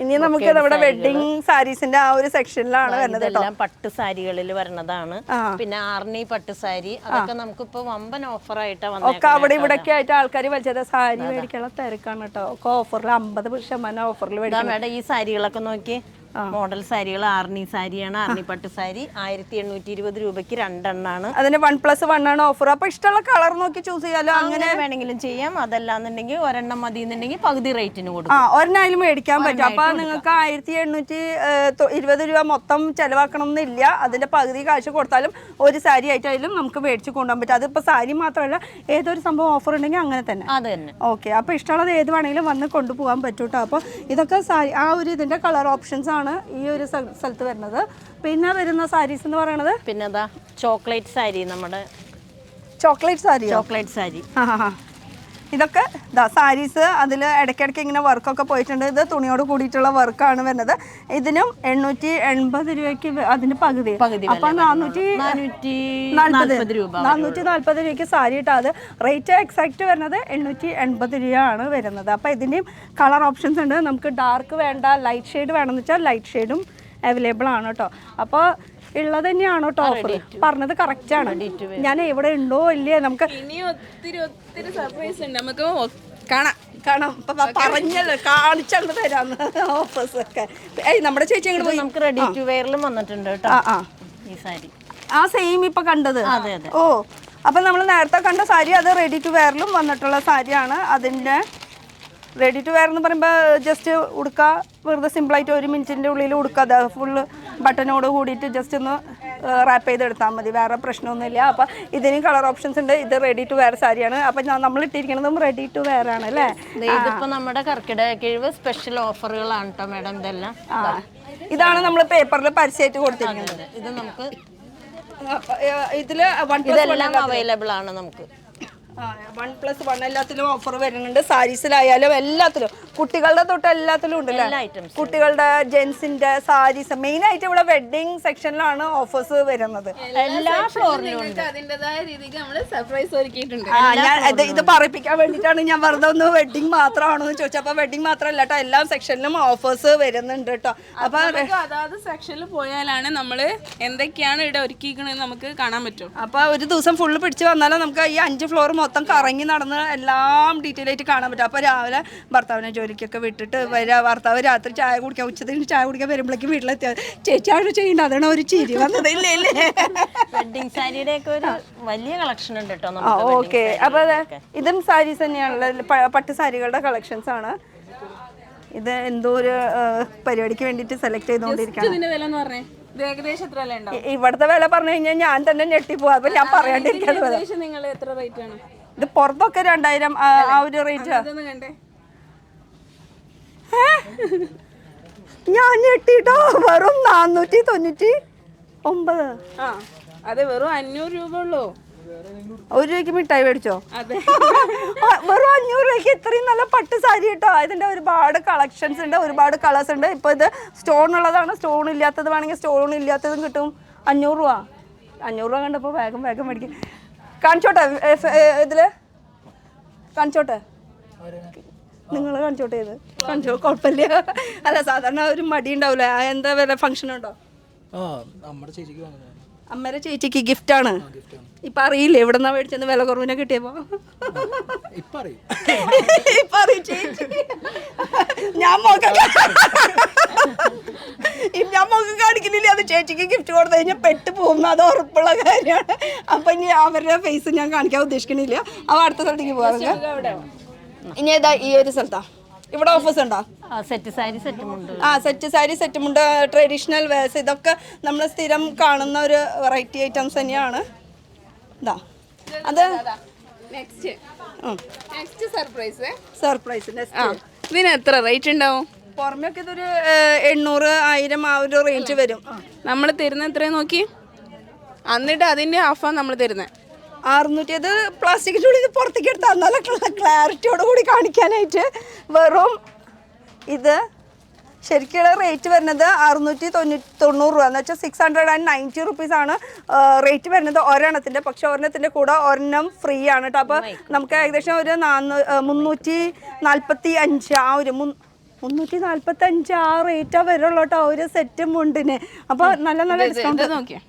ഇനി നമുക്ക് ഇവിടെ വെഡിങ് സാരീസിന്റെ ആ ഒരു സെക്ഷനിലാണ് വരുന്നത്. ഇതെല്ലാം പട്ട് സാരികളിൽ വരുന്നതാണ്. പിന്നെ ആർണി പട്ട് സാരി അതൊക്കെ നമുക്ക് ഇപ്പൊ വമ്പൻ ഓഫർ ആയിട്ടാ ഒക്കെ അവിടെ ഇവിടെ ഒക്കെ ആയിട്ട് ആൾക്കാർ വലിച്ചത്. സാരി മേടിക്കാനുള്ള തിരക്കാണ് കേട്ടോ. ഒക്കെ ഓഫറിൽ 50% ഓഫറിൽ മേടിക്കാം. മേഡം ഈ സാരികളൊക്കെ നോക്കി, മോഡൽ സാരികൾ. ആർണി സാരിയാണ്, ആർണി പട്ട് സാരി 1820 രൂപയ്ക്ക് 2 എണ്ണാണ്. അതിന് 1+1 ആണ് ഓഫർ. അപ്പൊ ഇഷ്ടമുള്ള കളർ നോക്കി ചൂസ് ചെയ്യാലോ. അങ്ങനെ വേണമെങ്കിലും ചെയ്യാം. അതല്ലാന്നുണ്ടെങ്കിൽ ഒരെണ്ണം മതി എന്നുണ്ടെങ്കിൽ പകുതി റേറ്റിന് കൊടുക്കും. ഒരെണ്ണായാലും മേടിക്കാൻ പറ്റും. അപ്പൊ നിങ്ങൾക്ക് 1820 രൂപ മൊത്തം ചെലവാക്കണം എന്നില്ല. അതിന്റെ പകുതി കാശ് കൊടുത്താലും ഒരു സാരി ആയിട്ടായാലും നമുക്ക് മേടിച്ച് കൊണ്ടുപോകാൻ പറ്റും. അതിപ്പോ സാരി മാത്രമല്ല, ഏതൊരു സംഭവം ഓഫർ ഉണ്ടെങ്കിൽ അങ്ങനെ തന്നെ. അത് തന്നെ. ഓക്കെ. അപ്പൊ ഇഷ്ടമുള്ളത് ഏത് വേണമെങ്കിലും വന്ന് കൊണ്ടുപോകാൻ പറ്റും കേട്ടോ. അപ്പൊ ഇതൊക്കെ ആ ഒരു ഇതിന്റെ കളർ ഓപ്ഷൻസ് ആണ് ഈ ഒരു സ്ഥലത്ത് വരുന്നത്. പിന്നെ വരുന്ന സാരീസ് എന്ന് പറയുന്നത് പിന്നെ ചോക്ലേറ്റ് സാരി. നമ്മുടെ ചോക്ലേറ്റ് സാരി. ഇതൊക്കെ സാരീസ്. അതിൽ ഇടയ്ക്കിടയ്ക്ക് ഇങ്ങനെ വർക്കൊക്കെ പോയിട്ടുണ്ട്. ഇത് തുണിയോട് കൂടിയിട്ടുള്ള വർക്കാണ് വരുന്നത്. ഇതിനും 880 രൂപയ്ക്ക് അതിന്റെ പകുതി. അപ്പൊ 440 രൂപയ്ക്ക് സാരി ഇട്ടാൽ അത് റേറ്റ് എക്സാക്ട് വരുന്നത് 880 രൂപയാണ് വരുന്നത്. അപ്പൊ ഇതിന്റെയും കളർ ഓപ്ഷൻസ് ഉണ്ട്. നമുക്ക് ഡാർക്ക് വേണ്ട, ലൈറ്റ് ഷെയ്ഡ് വേണമെന്ന് വെച്ചാൽ ലൈറ്റ് ഷെയ്ഡും അവൈലബിൾ ആണ് കേട്ടോ. അപ്പോൾ ഉള്ളത് തന്നെയാണോ കേട്ടോ ഓഫർ? പറഞ്ഞത് കറക്റ്റ് ആണ്. ഞാൻ എവിടെ ഉണ്ടോ ഇല്ലേ നമുക്ക് ഇനി ഒത്തിരി സർപ്രൈസ് ഉണ്ട്. നമുക്ക് കാണാം. പറഞ്ഞല്ലോ, കാണിച്ചങ്ങ് തരാന്ന് ഓഫേഴ്സ് ഒക്കെ. നമ്മുടെ ചേച്ചി അങ്ങോട്ട് പോയി. നമുക്ക് റെഡി ടു വെയറിലും വന്നിട്ടുണ്ട് കേട്ടോ ഈ സാരി. ആ സെയിം ഇപ്പൊ കണ്ടത്. ഓ, അപ്പൊ നമ്മൾ നേരത്തെ കണ്ട സാരി അത് റെഡി ടു വെയറിലും വന്നിട്ടുള്ള സാരിയാണ്. അതിന്റെ റെഡി ടു വെയർ എന്ന് പറയുമ്പോൾ ജസ്റ്റ് ഉടുക്കുക, വെറുതെ സിമ്പിളായിട്ട് 1 മിനിറ്റിൻ്റെ ഉള്ളിൽ ഉടുക്കുക. ഫുള്ള് ബട്ടനോട് കൂടിയിട്ട് ജസ്റ്റ് ഒന്ന് റാപ്പ് ചെയ്തെടുത്താൽ മതി. വേറെ പ്രശ്നമൊന്നുമില്ല. അപ്പം ഇതിന് കളർ ഓപ്ഷൻസ് ഉണ്ട്. ഇത് റെഡി ടു വെയർ സാരിയാണ്. അപ്പം നമ്മൾ ഇട്ടിരിക്കുന്നതും റെഡി ടു വെയർ ആണ് അല്ലേ? ഇതിപ്പോൾ നമ്മുടെ കർക്കിടക കിഴിവ് സ്പെഷ്യൽ ഓഫറുകളാണ് കേട്ടോ മാഡം. ഇതെല്ലാം ഇതാണ് നമ്മൾ പേപ്പറിൽ പരസ്യമായിട്ട് കൊടുത്തിരിക്കുന്നത്. ഇത് നമുക്ക് ഇതില് ഇതെല്ലാം അവൈലബിൾ ആണ്. നമുക്ക് 1+1 എല്ലാത്തിലും ഓഫർ വരുന്നുണ്ട്. സാരീസിലായാലും എല്ലാത്തിലും കുട്ടികളുടെ തൊട്ട് എല്ലാത്തിലും ഉണ്ട് എല്ലാ അല്ലേ? items കുട്ടികളുടെ ജെൻസിന്റെ സാരീസ് മെയിൻ ആയിട്ട് ഇവിടെ വെഡിങ് സെക്ഷനിലാണ് ഓഫേഴ്സ് വരുന്നത്. എല്ലാ ഫ്ലോറിലും ഉണ്ട്. അതിന്റേതായ രീതിക്ക് നമ്മള് സർപ്രൈസ് ഒരുക്കിയിട്ടുണ്ട്. ഇത് പറയിപ്പിക്കാൻ വേണ്ടിയിട്ടാണ് ഞാൻ വെറുതെ ഒന്ന് വെഡിങ് മാത്രമാണോ എന്ന് ചോദിച്ചത്. അപ്പൊ വെഡിങ് മാത്രമല്ല കേട്ടോ, എല്ലാ സെക്ഷനിലും ഓഫേഴ്സ് വരുന്നുണ്ട് കേട്ടോ. അപ്പൊ നമുക്ക് അതാത് സെക്ഷനിൽ പോയാലാണ് നമ്മള് എന്തൊക്കെയാണ് ഇവിടെ ഒരുക്കിയിരിക്കണെന്ന് നമുക്ക് കാണാൻ പറ്റും. അപ്പൊ ഒരു ദിവസം ഫുള്ള് പിടിച്ച് വന്നാലും നമുക്ക് ഈ 5 ഫ്ലോർ മൊത്തം കറങ്ങി നടന്ന് എല്ലാം ഡീറ്റെയിൽ ആയിട്ട് കാണാൻ പറ്റും. അപ്പൊ രാവിലെ ഭർത്താവിനെ ജോലിക്കൊക്കെ വിട്ടിട്ട് വരിക, ഭർത്താവ് രാത്രി ചായ കുടിക്കാൻ ഉച്ചത്തിന് ചായ കുടിക്കാൻ വരുമ്പോഴേക്കും വീട്ടിലെത്തിയ ചേച്ചിയാണ് ചെയ്യേണ്ടത്. അതാണ് ഒരു ചിരി വന്നത്. ഇല്ലേ വെഡിങ് സാരിയുടെ ഒക്കെ ഒരു വലിയ കളക്ഷൻ ഉണ്ട് കേട്ടോ. ഓക്കെ. അപ്പൊ ഇതും സാരീസ് തന്നെയാണല്ലോ, പട്ട് സാരികളുടെ കളക്ഷൻസ് ആണ്. ഇത് എന്തോ ഒരു പരിപാടിക്ക് വേണ്ടിട്ട് സെലക്ട് ചെയ്തുകൊണ്ടിരിക്കുകയാണ്. ഇതിന്റെ വില എന്ന് പറഞ്ഞേ ഏകദേശം എത്ര വില ഉണ്ടാവും? ഇവിടുത്തെ വില പറഞ്ഞു കഴിഞ്ഞാൽ ഞാൻ തന്നെ ഞെട്ടിപ്പോവാ. അപ്പൊ ഞാൻ പറയാണ്ടിരിക്കാതെ ഏകദേശം നിങ്ങൾ എത്ര റേറ്റ് ആണ്? ഇത് പുറത്തൊക്കെ 2000 ആ ഒരു റേറ്റ്. ഇതൊന്ന് കണ്ടേ. ഞാൻ ഞെട്ടിട്ടോ. വെറും 499. ആ അത് വെറും 500 രൂപ ഉള്ളൂ. 1 രൂപയ്ക്ക് മിഠായി മേടിച്ചോ? അതെ. വെറും 500 രൂപയ്ക്ക് ഇത്രയും നല്ല പട്ട് സാരി കേട്ടോ. ഇതിന്റെ ഒരുപാട് കളക്ഷൻസ് ഉണ്ട്, ഒരുപാട് കളേഴ്സ് ഉണ്ട്. ഇപ്പൊ ഇത് സ്റ്റോൺ ഉള്ളതാണ്, സ്റ്റോൺ ഇല്ലാത്തത് വേണമെങ്കിൽ സ്റ്റോൺ ഇല്ലാത്തതും കിട്ടും. 500 രൂപ. 500 രൂപ കണ്ടപ്പോ വേഗം മേടിക്കും. കാണിച്ചോട്ടെ ഇതില്, കാണിച്ചോട്ടെ, നിങ്ങൾ കാണിച്ചോട്ടെ. ഇത് കാണിച്ചോ, കുഴപ്പമില്ല. അല്ല സാധാരണ ഒരു മടി ഉണ്ടാവില്ല. എന്താ വില ഫംഗ്ഷൻ ഉണ്ടോ? അമ്മയുടെ ചേച്ചിക്ക് ഗിഫ്റ്റ് ആണ്. ഇപ്പൊ അറിയില്ലേ എവിടെന്നാ മേടിച്ചെന്ന് വില കുറവിനെ കിട്ടിയപ്പോ? ഇപ്പൊ അറിയും ചേച്ചി. ഞാൻ മുഖം കാണിക്കുന്നില്ല. അത് ചേച്ചിക്ക് ഗിഫ്റ്റ് കൊടുത്തു കഴിഞ്ഞാൽ പെട്ട് പോകുന്നു, അത് ഉറപ്പുള്ള കാര്യമാണ്. അപ്പൊ ഇനി അവരുടെ ഫേസ് ഞാൻ കാണിക്കാൻ ഉദ്ദേശിക്കണില്ല. അവ അടുത്ത സ്ഥലത്തേക്ക് പോകാം. ഇനി ഏതാ ഈ ഒരു സ്ഥലത്താ? ഇവിടെ ഓഫേഴ്സ് ഉണ്ടോ? സെറ്റ് സാരി സെറ്റുമുണ്ട്. സെറ്റ് സാരി സെറ്റുമുണ്ട്, ട്രഡീഷണൽ വേഴ്സ്, ഇതൊക്കെ നമ്മൾ സ്ഥിരം കാണുന്ന ഒരു വെറൈറ്റി ഐറ്റംസ് തന്നെയാണ്. ഇതാ അത് നെക്സ്റ്റ് സർപ്രൈസ്. സർപ്രൈസ് ഇതിന് എത്ര റേറ്റ് ഉണ്ടാവും? പുറമെ ഒക്കെ ഇതൊരു 800, 1000 ആ ഒരു റേഞ്ച് വരും. നമ്മൾ തരുന്ന എത്രയും നോക്കി, എന്നിട്ട് അതിന്റെ ഹാഫാണ് നമ്മൾ തരുന്നത്. 600. ഇത് പ്ലാസ്റ്റിക്കിൻ്റെ ഉള്ളിൽ പുറത്തേക്ക് എടുത്ത് നല്ല ക്ലാരിറ്റിയോട് കൂടി കാണിക്കാനായിട്ട്. വെറും ഇത് ശരിക്കുള്ള റേറ്റ് വരുന്നത് 690 രൂപ എന്ന് വെച്ചാൽ 690 റുപ്പീസാണ് റേറ്റ് വരുന്നത് ഒരെണ്ണത്തിൻ്റെ. പക്ഷെ ഒരെണ്ണത്തിൻ്റെ കൂടെ ഒരെണ്ണം ഫ്രീ ആണ് കേട്ടോ. അപ്പോൾ നമുക്ക് ഏകദേശം ഒരു 345 ആ ഒരു 345 ആ റേറ്റാണ് വരുള്ളൂ കേട്ടോ ഒരു സെറ്റ് മുണ്ടിന്. അപ്പോൾ നല്ല നല്ല ഡിസ്കൗണ്ട് നോക്കിയാ.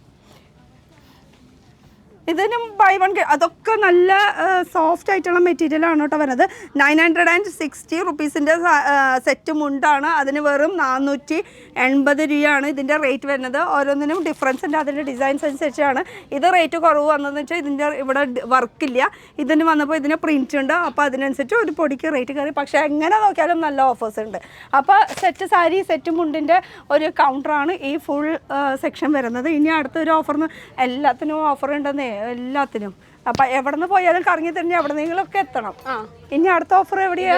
ഇതിനും ബൈ വൺ അതൊക്കെ നല്ല സോഫ്റ്റ് ആയിട്ടുള്ള മെറ്റീരിയലാണ് കേട്ടോ വരുന്നത്. 960 റുപ്പീസിൻ്റെ സെറ്റ് മുണ്ടാണ്. അതിന് വെറും 480 രൂപയാണ് ഇതിൻ്റെ റേറ്റ് വരുന്നത്. ഓരോന്നിനും ഡിഫറൻസ് ഉണ്ട്, അതിൻ്റെ ഡിസൈൻസ് അനുസരിച്ചാണ്. ഇത് റേറ്റ് കുറവ് വന്നതെന്ന് വെച്ചാൽ ഇതിൻ്റെ ഇവിടെ വർക്കില്ല. ഇതിന് വന്നപ്പോൾ ഇതിന് പ്രിൻ്റ് ഉണ്ട്. അപ്പോൾ അതിനനുസരിച്ച് ഒരു പൊടിക്ക് റേറ്റ് കയറി. പക്ഷേ എങ്ങനെ നോക്കിയാലും നല്ല ഓഫേഴ്സ് ഉണ്ട്. അപ്പോൾ സെറ്റ് സാരി സെറ്റ് മുണ്ടിൻ്റെ ഒരു കൗണ്ടറാണ് ഈ ഫുൾ സെക്ഷൻ വരുന്നത്. ഇനി അടുത്തൊരു ഓഫറിന് എല്ലാത്തിനും ഓഫർ ഉണ്ടെന്നേ, എല്ലാത്തിനും. അപ്പൊ എവിടെ നിന്ന് പോയാലും കറങ്ങി തിരിഞ്ഞ് എവിടെന്നെങ്കിലൊക്കെ എത്തണം. ഇനി അടുത്ത ഓഫർ എവിടെയാ?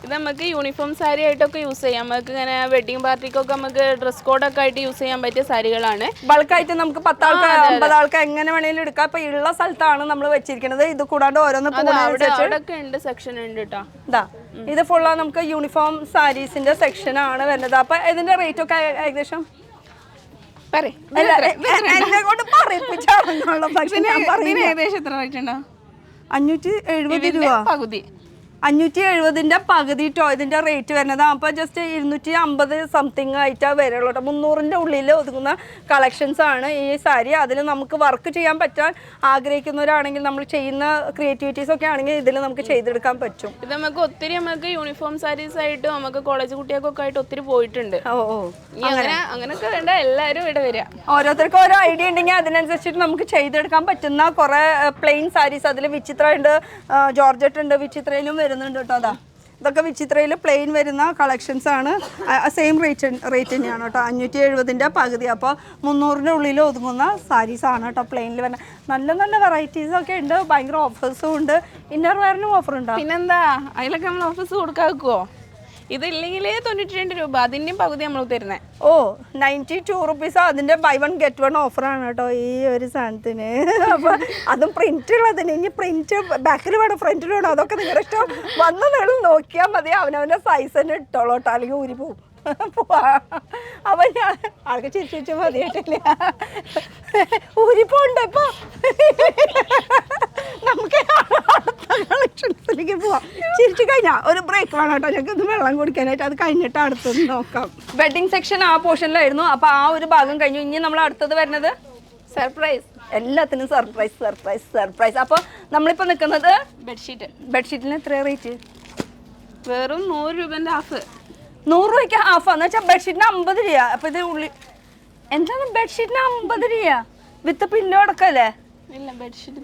ഇത് നമുക്ക് യൂണിഫോം സാരി ആയിട്ടൊക്കെ യൂസ് ചെയ്യാം. നമുക്ക് ഇങ്ങനെ വെഡിങ് പാർട്ടിക്കൊക്കെ നമുക്ക് ഡ്രസ് കോഡൊക്കെ ആയിട്ട് യൂസ് ചെയ്യാൻ പറ്റിയ സാരികളാണ്. ബൾക്കായിട്ട് നമുക്ക് 10 ആൾക്ക് 50 ആൾക്ക് എങ്ങനെ വേണേലും എടുക്കാം. ഇപ്പൊ ഉള്ള സ്ഥലത്താണ് നമ്മൾ വെച്ചിരിക്കുന്നത്. ഇത് കൂടാണ്ട് ഓരോന്ന് ഉണ്ട് സെക്ഷൻ ഉണ്ട് കേട്ടോ. ഇതാ ഇത് ഫുള്ളാ നമുക്ക് യൂണിഫോം സാരീസിന്റെ സെക്ഷൻ ആണ് വരുന്നത്. അപ്പൊ ഇതിന്റെ റേറ്റ് ഒക്കെ ഏകദേശം എന്നെ കൊണ്ട് പറയിപ്പിച്ചാണല്ലോ. പക്ഷെ ഞാൻ പറയുന്നത് ഏകദേശം എത്ര റേറ്റ് ഉണ്ടോ? 570 രൂപ പകുതി. 570ന്റെ പകുതി കേട്ടോ ഇതിന്റെ റേറ്റ് വരുന്നത്. അപ്പോൾ ജസ്റ്റ് 250 സംതിങ് ആയിട്ടാണ് വരുള്ളൂ കേട്ടോ. 300ന്റെ ഉള്ളിൽ ഒതുങ്ങുന്ന കളക്ഷൻസ് ആണ് ഈ സാരി. അതിൽ നമുക്ക് വർക്ക് ചെയ്യാൻ പറ്റാൻ ആഗ്രഹിക്കുന്നവരാണെങ്കിൽ നമ്മൾ ചെയ്യുന്ന ക്രിയേറ്റിവിറ്റീസ് ഒക്കെ ആണെങ്കിൽ ഇതിൽ നമുക്ക് ചെയ്തെടുക്കാൻ പറ്റും. ഇത് നമുക്ക് ഒത്തിരി നമുക്ക് യൂണിഫോം സാരീസ് ആയിട്ട് നമുക്ക് കോളേജ് കുട്ടികൾക്കൊക്കെ ആയിട്ട് ഒത്തിരി പോയിട്ടുണ്ട്. അങ്ങനെയൊക്കെ വേണ്ട എല്ലാവരും ഇവിടെ വരിക. ഓരോരുത്തർക്കും ഓരോ ഐഡിയ ഉണ്ടെങ്കിൽ അതിനനുസരിച്ചിട്ട് നമുക്ക് ചെയ്തെടുക്കാൻ പറ്റുന്ന കുറെ പ്ലെയിൻ സാരീസ് അതിൽ വിചിത്ര ഉണ്ട്, ജോർജറ്റ് ഉണ്ട്, വിചിത്രയിലും വരുന്നുണ്ട് കേട്ടോ. അതാ ഇതൊക്കെ വിചിത്രയിൽ പ്ലെയിൻ വരുന്ന കളക്ഷൻസ് ആണ്. സെയിം റേറ്റ് തന്നെയാണ് കേട്ടോ. 570ന്റെ പകുതി. അപ്പോൾ 300ന്റെ ഉള്ളിൽ ഒതുങ്ങുന്ന സാരീസ് ആണ് കേട്ടോ പ്ലെയിനിൽ വരുന്ന. നല്ല നല്ല വെറൈറ്റീസ് ഒക്കെ ഉണ്ട്. ഭയങ്കര ഓഫേഴ്സും ഉണ്ട്. ഇന്നർ വെയറിനും ഓഫർ ഉണ്ടോ? പിന്നെന്താ അതിലൊക്കെ നമ്മൾ ഓഫേഴ്സ് കൊടുക്കാൻ വെക്കുവോ? ഇതില്ലെങ്കിലേ 92 രൂപ, അതിന്റെയും പകുതി നമ്മൾ തരുന്നേ. ഓ 92 റുപ്പീസ് അതിന്റെ ബൈ വൺ ഗെറ്റ് വൺ ഓഫറാണ് കേട്ടോ ഈ ഒരു സാധനത്തിന്. അപ്പൊ അതും പ്രിന്റ് ഉള്ളതിന്. ഇനി പ്രിന്റ് ബാക്കിൽ വേണം ഫ്രണ്ടിൽ വേണം അതൊക്കെ നിങ്ങളുടെ ഇഷ്ടം. വന്ന നിങ്ങൾ നോക്കിയാൽ മതി, അവനവന്റെ സൈസ് തന്നെ ഇട്ടോളൂ കേട്ടോ, അല്ലെങ്കിൽ ഊരി പോവും. അപ്പൊ ഞാൻ ആൾക്ക് ചിരിച്ചു മതിയായിട്ടില്ല, ഊരിപ്പോണ്ട്. ഇപ്പൊ നമുക്ക് കളക്ഷൻസിലേക്ക് പോവാം. ചിരിച്ചു കഴിഞ്ഞാൽ ഒരു ബ്രേക്ക് വേണം കേട്ടോ, ഞങ്ങൾക്ക് ഇത് വെള്ളം കുടിക്കാനായിട്ട്. അത് കഴിഞ്ഞിട്ട് അടുത്തത് നോക്കാം. വെഡിങ് സെക്ഷൻ ആ പോർഷനിലായിരുന്നു. അപ്പൊ ആ ഒരു ഭാഗം കഴിഞ്ഞു. ഇനി നമ്മൾ അടുത്തത് വരുന്നത് സർപ്രൈസ്. എല്ലാത്തിനും സർപ്രൈസ് സർപ്രൈസ് സർപ്രൈസ്. അപ്പൊ നമ്മളിപ്പോ നിൽക്കുന്നത് ബെഡ്ഷീറ്റ്. ബെഡ്ഷീറ്റിന് എത്ര റേറ്റ്? വെറും 100 രൂപന്റെ ഹാഫ്. 100 രൂപയ്ക്ക് ഹാഫ് എന്ന് വെച്ചാൽ ബെഡ്ഷീറ്റിന് 50 രൂപ. അപ്പൊ ഇത് ഉള്ളി എന്താണ് ബെഡ്ഷീറ്റിന് 50 രൂപ വിത്ത് പില്ലോ അടക്കല്ലേ? ഇല്ല, ബെഡ്ഷീറ്റ്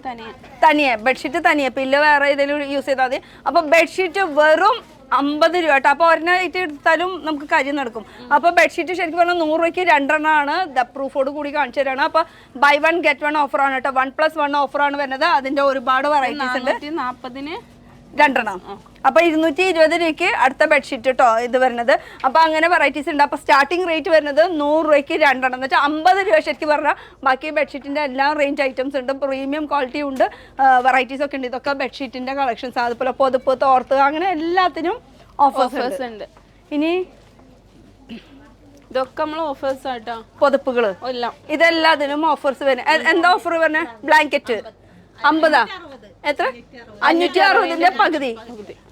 തനിയെ ബെഡ്ഷീറ്റ് തനിയെ, പില്ലോ വേറെ ഏതെങ്കിലും യൂസ് ചെയ്താൽ മതി. അപ്പൊ ബെഡ്ഷീറ്റ് വെറും 50 രൂപ കേട്ടോ. അപ്പോൾ ഒരെണ്ണമായിട്ട് എടുത്താലും നമുക്ക് കാര്യം നടക്കും. അപ്പോൾ ബെഡ്ഷീറ്റ് ശരിക്കും പറഞ്ഞാൽ 100 രൂപയ്ക്ക് 2 എണ്ണമാണ്. പ്രൂഫോട് കൂടി കാണിച്ചു തരാണ്. അപ്പോൾ ബൈ വൺ ഗെറ്റ് വൺ ഓഫറാണ് കേട്ടോ. 1+1 ഓഫറാണ് വരുന്നത്. അതിന്റെ ഒരുപാട് വെറൈറ്റീസ് ഉണ്ട്. 440-ന് 2 എണ്ണം. അപ്പൊ 220 രൂപയ്ക്ക് അടുത്ത ബെഡ്ഷീറ്റ് കേട്ടോ ഇത് വരുന്നത്. അപ്പൊ അങ്ങനെ വെറൈറ്റീസ് ഉണ്ട്. അപ്പൊ സ്റ്റാർട്ടിംഗ് റേറ്റ് വരുന്നത് 100 രൂപയ്ക്ക് 2 എണ്ണം എന്ന് വെച്ചാൽ 50 രൂപ ശരിക്കും പറഞ്ഞാൽ. ബാക്കി ബെഡ്ഷീറ്റിന്റെ എല്ലാ റേഞ്ച് ഐറ്റംസ് ഉണ്ട്, പ്രീമിയം ക്വാളിറ്റി ഉണ്ട്, വെറൈറ്റീസ് ഒക്കെ ഉണ്ട്. ഇതൊക്കെ ബെഡ്ഷീറ്റിന്റെ കളക്ഷൻസ്. അതുപോലെ പൊതുപ്പ്, തോർത്ത്, അങ്ങനെ എല്ലാത്തിനും ഓഫേഴ്സ് ഉണ്ട്. ഇനി ഇതൊക്കെ നമ്മൾ ഓഫേഴ്സ് ആട്ടോ. പൊതുപ്പുകള് ഇതെല്ലാത്തിനും ഓഫേഴ്സ് വരുന്നത്. എന്താ ഓഫർ പറഞ്ഞ? ബ്ലാങ്കറ്റ് 50 എത്ര? 560ന്റെ പകുതി.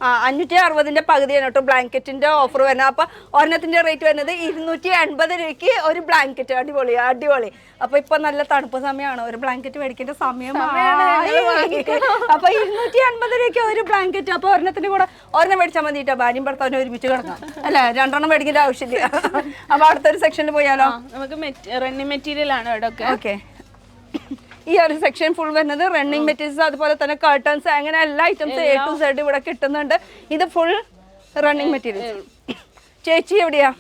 560ന്റെ പകുതിയാണ് കേട്ടോ ബ്ലാങ്കറ്റിന്റെ ഓഫർ വരുന്നത്. അപ്പൊ ഒരെണ്ണത്തിന്റെ റേറ്റ് വരുന്നത് 280 രൂപയ്ക്ക് ഒരു ബ്ലാങ്കറ്റ്. അടിപൊളി അടിപൊളി. അപ്പൊ ഇപ്പൊ നല്ല തണുപ്പ് സമയമാണ്, ഒരു ബ്ലാങ്കറ്റ് മേടിക്കേണ്ട സമയമാണ്. അപ്പൊ 280 രൂപയ്ക്ക് ഒരു ബ്ലാങ്കറ്റ്. അപ്പൊ ഒരെണ്ണത്തിന്റെ കൂടെ ഒരെണ്ണം മേടിച്ചാൽ മതി കേട്ടോ, ഭാര്യയും ഭർത്താവിനെ ഒരുമിച്ച് കിടക്കാം അല്ലെ, 2 എണ്ണം മേടിക്കേണ്ട ആവശ്യമില്ല. അപ്പൊ അടുത്തൊരു സെക്ഷനിൽ പോയാലോ? നമുക്ക് റണ്ണിങ് മെറ്റീരിയൽ ആണ് ഇവിടെ ഒക്കെ. ഓക്കെ, ഈ ഒരു സെക്ഷൻ ഫുൾ വരുന്നത് റണ്ണിങ് മെറ്റീരിയൽസ്, അതുപോലെ തന്നെ കർട്ടൻസ്, അങ്ങനെ എല്ലാ ഐറ്റംസ് A to Z ഇവിടെ കിട്ടുന്നുണ്ട്. ഇത് ഫുൾ റണ്ണിങ് മെറ്റീരിയൽസ്. ചേച്ചി എവിടെയാ?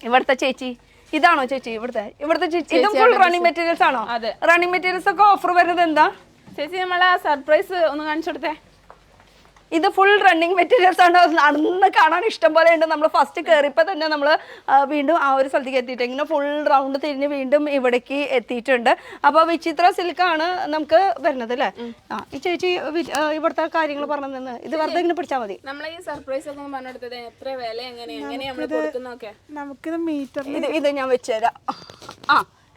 ഇവിടുത്തെ ചേച്ചി ഇതാണോ ചേച്ചി? ഇവിടുത്തെ ചേച്ചി ഇതും ഫുൾ റണ്ണിങ് മെറ്റീരിയൽസ് ആണോ? റണ്ണിങ് മെറ്റീരിയൽസ് ഒക്കെ ഓഫർ വരുന്നത് എന്താ ചേച്ചി? നമ്മളെ സർപ്രൈസ് ഒന്ന് കാണിച്ചു കൊടുത്തേ. ഇത് ഫുൾ റണ്ണിങ് മെറ്റീരിയൽസ് ആണ്. അന്ന് കാണാൻ ഇഷ്ടം പോലെ ഉണ്ട്. നമ്മൾ ഫസ്റ്റ് കയറിയപ്പോൾ തന്നെ നമ്മൾ വീണ്ടും ആ ഒരു സ്ഥലത്തേക്ക് എത്തിയിട്ട് ഇങ്ങനെ ഫുൾ റൗണ്ട് തിരിഞ്ഞ് വീണ്ടും ഇവിടേക്ക് എത്തിയിട്ടുണ്ട്. അപ്പോൾ വിചിത്ര സിൽക്കാണ് നമുക്ക് വരുന്നത് അല്ലേ? ഈ ചേച്ചി ഇവിടുത്തെ കാര്യങ്ങൾ പറഞ്ഞു തന്നെ ഇത് വെറുതെ ഇങ്ങനെ പിടിച്ചാൽ മതി. നമ്മളെ ഈ സർപ്രൈസ് ഒക്കെ പറഞ്ഞെടുത്തത് എത്ര വില, എങ്ങനെയാണ് നമ്മൾ കൊടുക്കുന്നൊക്കെ? നമുക്കിത് മീറ്ററിന് ഇത് ഞാൻ വെച്ചുതരാം.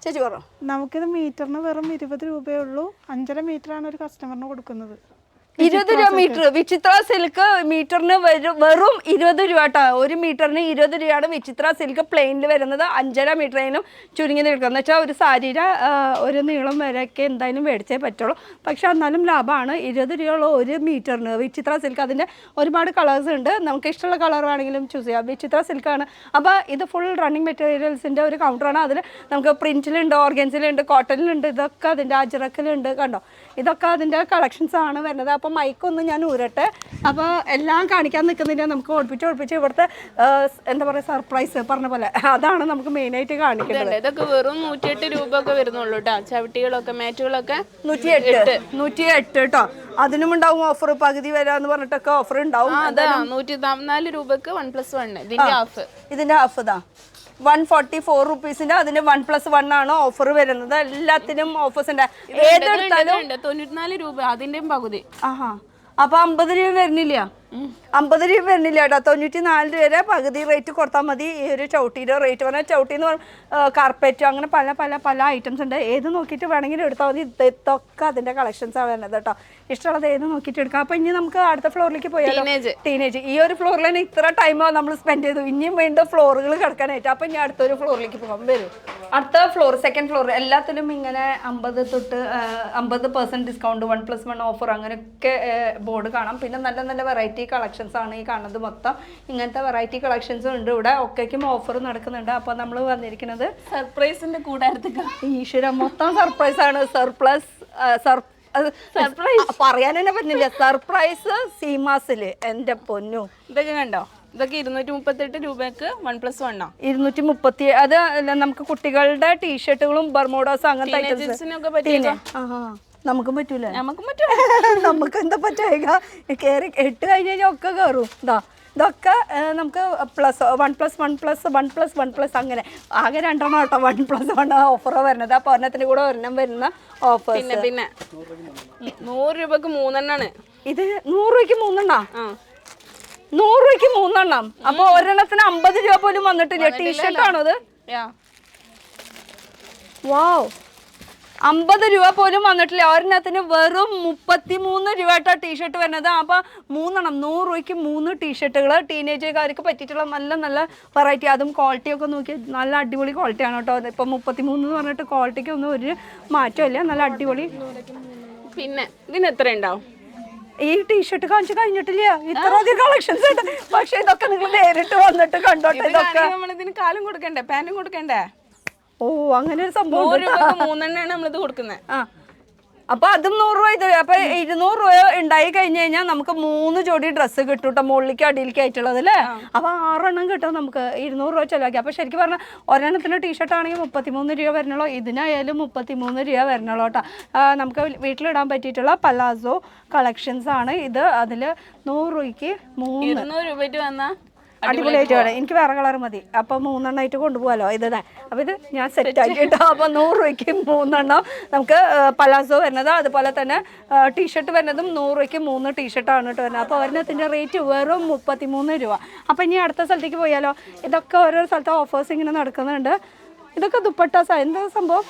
ചേച്ചി പറഞ്ഞു. നമുക്കിത് മീറ്ററിന് വെറും 20 രൂപയേ ഉള്ളൂ. 5.5 മീറ്ററാണ് ഒരു കസ്റ്റമറിന് കൊടുക്കുന്നത്. 20 രൂപ മീറ്റർ. വിചിത്ര സിൽക്ക് മീറ്ററിന് വെറും 20 രൂപ കേട്ടോ. ഒരു മീറ്ററിന് 20 രൂപയാണ് വിചിത്ര സിൽക്ക് പ്ലെയിനിൽ വരുന്നത്. 5.5 മീറ്ററിനും ചുരുങ്ങി നിൽക്കുക എന്ന് വെച്ചാൽ ഒരു സാരിയുടെ ഒരു നീളം വരെയൊക്കെ എന്തായാലും മേടിച്ചേ പറ്റുള്ളൂ. പക്ഷെ എന്നാലും ലാഭമാണ്. 20 രൂപയുള്ള ഒരു മീറ്ററിന് വിചിത്ര സിൽക്ക്. അതിൻ്റെ ഒരുപാട് കളേഴ്സ് ഉണ്ട്, നമുക്ക് ഇഷ്ടമുള്ള കളർ വേണമെങ്കിലും ചൂസ് ചെയ്യാം. വിചിത്ര സിൽക്കാണ്. അപ്പോൾ ഇത് ഫുൾ റണ്ണിങ് മെറ്റീരിയൽസിൻ്റെ ഒരു കൗണ്ടറാണ്. അതിൽ നമുക്ക് പ്രിൻറ്റിലുണ്ട്, ഓർഗൻസിലുണ്ട്, കോട്ടണിലുണ്ട്, ഇതൊക്കെ അതിൻ്റെ അജറക്കിലുണ്ട്. കണ്ടോ, ഇതൊക്കെ അതിൻ്റെ കളക്ഷൻസ് ആണ് വരുന്നത്. അപ്പോൾ മൈക്കൊന്ന് ഞാൻ ഊരട്ടെ. അപ്പോൾ എല്ലാം കാണിക്കാൻ നിൽക്കുന്നില്ല, നമുക്ക് ഒളിപ്പിച്ച് ഇവിടുത്തെ എന്താ പറയുക സർപ്രൈസ് പറഞ്ഞ പോലെ അതാണ് നമുക്ക് മെയിനായിട്ട് കാണിക്കുന്നത്. ഇതൊക്കെ വെറും 108 രൂപ ഒക്കെ വരുന്നുള്ളൂ കേട്ടോ. ചവിട്ടികളൊക്കെ മാറ്റുകളൊക്കെ 108 കേട്ടോ. അതിനും ഉണ്ടാവും ഓഫർ, പകുതി വരാന്ന് പറഞ്ഞിട്ടൊക്കെ ഓഫർ ഉണ്ടാവും. 114 രൂപക്ക് 1+1 ഇതിന്റെ ഹാഫ് ഇതാ 144 റുപ്പീസിന്റെ. അതിന്റെ 1+1 ആണ് ഓഫർ വരുന്നത്. എല്ലാത്തിനും ഓഫേഴ്സ് ഉണ്ട്. ഏതെടുത്താലും 94 രൂപ അതിന്റെയും പകുതി. അപ്പൊ 50 രൂപ വരുന്നില്ല, 50 രൂപ വരുന്നില്ല കേട്ടോ. 94 രൂപ വരെ പകുതി റേറ്റ് കൊടുത്താൽ മതി. ഈ ഒരു ചവിട്ടിയുടെ റേറ്റ് പറഞ്ഞാൽ ചവിട്ടി എന്ന് പറഞ്ഞാൽ കാർപ്പറ്റ്, അങ്ങനെ പല പല പല ഐറ്റംസ് ഉണ്ട്. ഏത് നോക്കിയിട്ട് വേണമെങ്കിലും എടുത്താൽ മതി. ഇതൊക്കെ അതിന്റെ കളക്ഷൻസ് ആണ് വരുന്നത് കേട്ടോ. ഇഷ്ടമുള്ളത് ഏത് നോക്കിയിട്ട് എടുക്കാം. അപ്പൊ ഇനി നമുക്ക് അടുത്ത ഫ്ലോറിലേക്ക് പോയാലോ? ടീനേജ്. ഈ ഒരു ഫ്ലോറിൽ തന്നെ ഇത്ര ടൈമോ നമ്മൾ സ്പെൻഡ് ചെയ്തു. ഇനിയും വീണ്ടും ഫ്ലോറുകൾ കിടക്കാനായിട്ട്. അപ്പൊ ഇനി അടുത്തൊരു ഫ്ലോറിലേക്ക് പോകാൻ വരും. അടുത്ത ഫ്ലോർ, സെക്കൻഡ് ഫ്ലോർ, എല്ലാത്തിലും ഇങ്ങനെ 50 തൊട്ട് 50% ഡിസ്കൗണ്ട്, 1+1 ഓഫർ, അങ്ങനെയൊക്കെ ബോർഡ് കാണാം. പിന്നെ നല്ല നല്ല വെറൈറ്റി കളക്ഷൻസ് ആണ് ഈ കാണുന്നത് മൊത്തം. ഇങ്ങനത്തെ വെറൈറ്റി കളക്ഷൻസ് ഉണ്ട് ഇവിടെ. ഒക്കെയും ഓഫർ നടക്കുന്നുണ്ട്. അപ്പോൾ നമ്മൾ വന്നിരിക്കുന്നത് സർപ്രൈസിന്റെ കൂടാരത്തേക്ക്. ഈശ്വര, മൊത്തം സർപ്രൈസ് ആണ്. സർപ്രൈസ് പറയാൻ തന്നെ പറ്റുന്നില്ല. സർപ്രൈസ് സീമാസില് എൻ്റെ പൊന്നു. ഇതൊക്കെ കണ്ടോ? ഇതൊക്കെ 238 രൂപക്ക് 1+1 230. അത് നമുക്ക് കുട്ടികളുടെ ടീഷർട്ടുകളും ബർമോഡോസും അങ്ങനത്തെ ഐറ്റംസ്. നമുക്കും പറ്റൂല. നമുക്ക് എന്താ പറ്റുക? കയറി 8 കഴിഞ്ഞ് കഴിഞ്ഞാൽ ഒക്കെ കയറും. ഇതാ ഇതൊക്കെ നമുക്ക് +1+1+1+1+ അങ്ങനെ ആകെ 2 എണ്ണം കേട്ടോ 1+1 ഓഫർ വരുന്നത്. അപ്പോൾ ഒരെണ്ണത്തിന് കൂടെ ഒരെണ്ണം വരുന്ന ഓഫേഴ്സ്. പിന്നെ 100 രൂപക്ക് 3 എണ്ണാണ് ഇത്. 100 രൂപയ്ക്ക് 3 എണ്ണ, 100 രൂപയ്ക്ക് 3 എണ്ണം. അപ്പോൾ ഒരെണ്ണത്തിന് 50 രൂപ പോലും വന്നിട്ടില്ല. ടീഷർട്ടാണോ അത്? വാവ്, 50 രൂപ പോലും വന്നിട്ടില്ല. ഒരെണ്ണത്തിന് വെറും 33 രൂപ ടീഷർട്ട് വരുന്നത്. അപ്പോൾ 3 എണ്ണം 100 രൂപയ്ക്ക് 3 ടീഷർട്ടുകൾ ടീനേജുകാർക്ക് പറ്റിയിട്ടുള്ള നല്ല നല്ല വെറൈറ്റി. അതും ക്വാളിറ്റിയൊക്കെ നോക്കി നല്ല അടിപൊളി ക്വാളിറ്റിയാണ് കേട്ടോ. ഇപ്പം 33 എന്ന് പറഞ്ഞിട്ട് ക്വാളിറ്റിക്കൊന്നും ഒരു മാറ്റമില്ല, നല്ല അടിപൊളി. പിന്നെ ഇതിന് എത്ര ഉണ്ടാവും? ഈ ടീഷർട്ട് കാണിച്ചു കഴിഞ്ഞിട്ടില്ല, ഇത്ര അധികം കളക്ഷൻസ് ഉണ്ട്. പക്ഷെ ഇതൊക്കെ നിങ്ങൾ നേരിട്ട് വന്നിട്ട് കണ്ടോട്ടെ. ഇതൊക്കെ നമ്മളിതിന് കാലും കൊടുക്കണ്ടേ, പാന്റും കൊടുക്കണ്ടേ? ഓ, അങ്ങനെ ഒരു സംഭവം. 100 രൂപക്ക് 3 എണ്ണയാണ് നമ്മളിത് കൊടുക്കുന്നത്. അപ്പൊ അതും 100 രൂപ ഇത്. അപ്പൊ 200 രൂപ ഉണ്ടായി കഴിഞ്ഞു കഴിഞ്ഞാൽ നമുക്ക് 3 ജോഡി ഡ്രസ്സ് കിട്ടും കേട്ടോ, മുകളിലേക്ക് അടിയിലേക്ക് ആയിട്ടുള്ളത് അല്ലേ. അപ്പൊ 6 എണ്ണം കിട്ടും നമുക്ക് 200 രൂപ ചെലവാക്കി. അപ്പൊ ശരിക്കും പറഞ്ഞാൽ ഒരെണ്ണത്തിന് ടീഷർട്ട് ആണെങ്കിൽ 33 രൂപ വരണല്ലോ, ഇതിനായാലും 33 രൂപ വരണല്ലോ കേട്ടോ. നമുക്ക് വീട്ടിലിടാൻ പറ്റിയിട്ടുള്ള പലാസോ കളക്ഷൻസ് ആണ് ഇത്. അതിൽ 100 രൂപയ്ക്ക് 3 200 രൂപയ്ക്ക് വന്നാൽ അടിപൊളിയായിട്ട് വേണം. എനിക്ക് വേറെ കളർ മതി. അപ്പോൾ 3 എണ്ണമായിട്ട് കൊണ്ടുപോകാമല്ലോ. ഇത് അപ്പോൾ ഇത് ഞാൻ സെറ്റ് ആക്കിയിട്ടോ. അപ്പോൾ 100 രൂപയ്ക്ക് 3 എണ്ണം നമുക്ക് പലാസോ വരുന്നത്, അതുപോലെ തന്നെ ടീഷർട്ട് വരുന്നതും 100 രൂപയ്ക്ക് 3 ടീഷർട്ടാണ് കേട്ടോ വരുന്നത്. അപ്പോൾ ഒരെണ്ണത്തിൻ്റെ റേറ്റ് വെറും 33 രൂപ. അപ്പോൾ ഇനി അടുത്ത സ്ഥലത്തേക്ക് പോയാലോ. ഇതൊക്കെ ഓരോ സ്ഥലത്ത് ഓഫേഴ്സ് ഇങ്ങനെ നടക്കുന്നുണ്ട്. ഇതൊക്കെ ദുപ്പട്ടാസ്, എന്താ സംഭവം?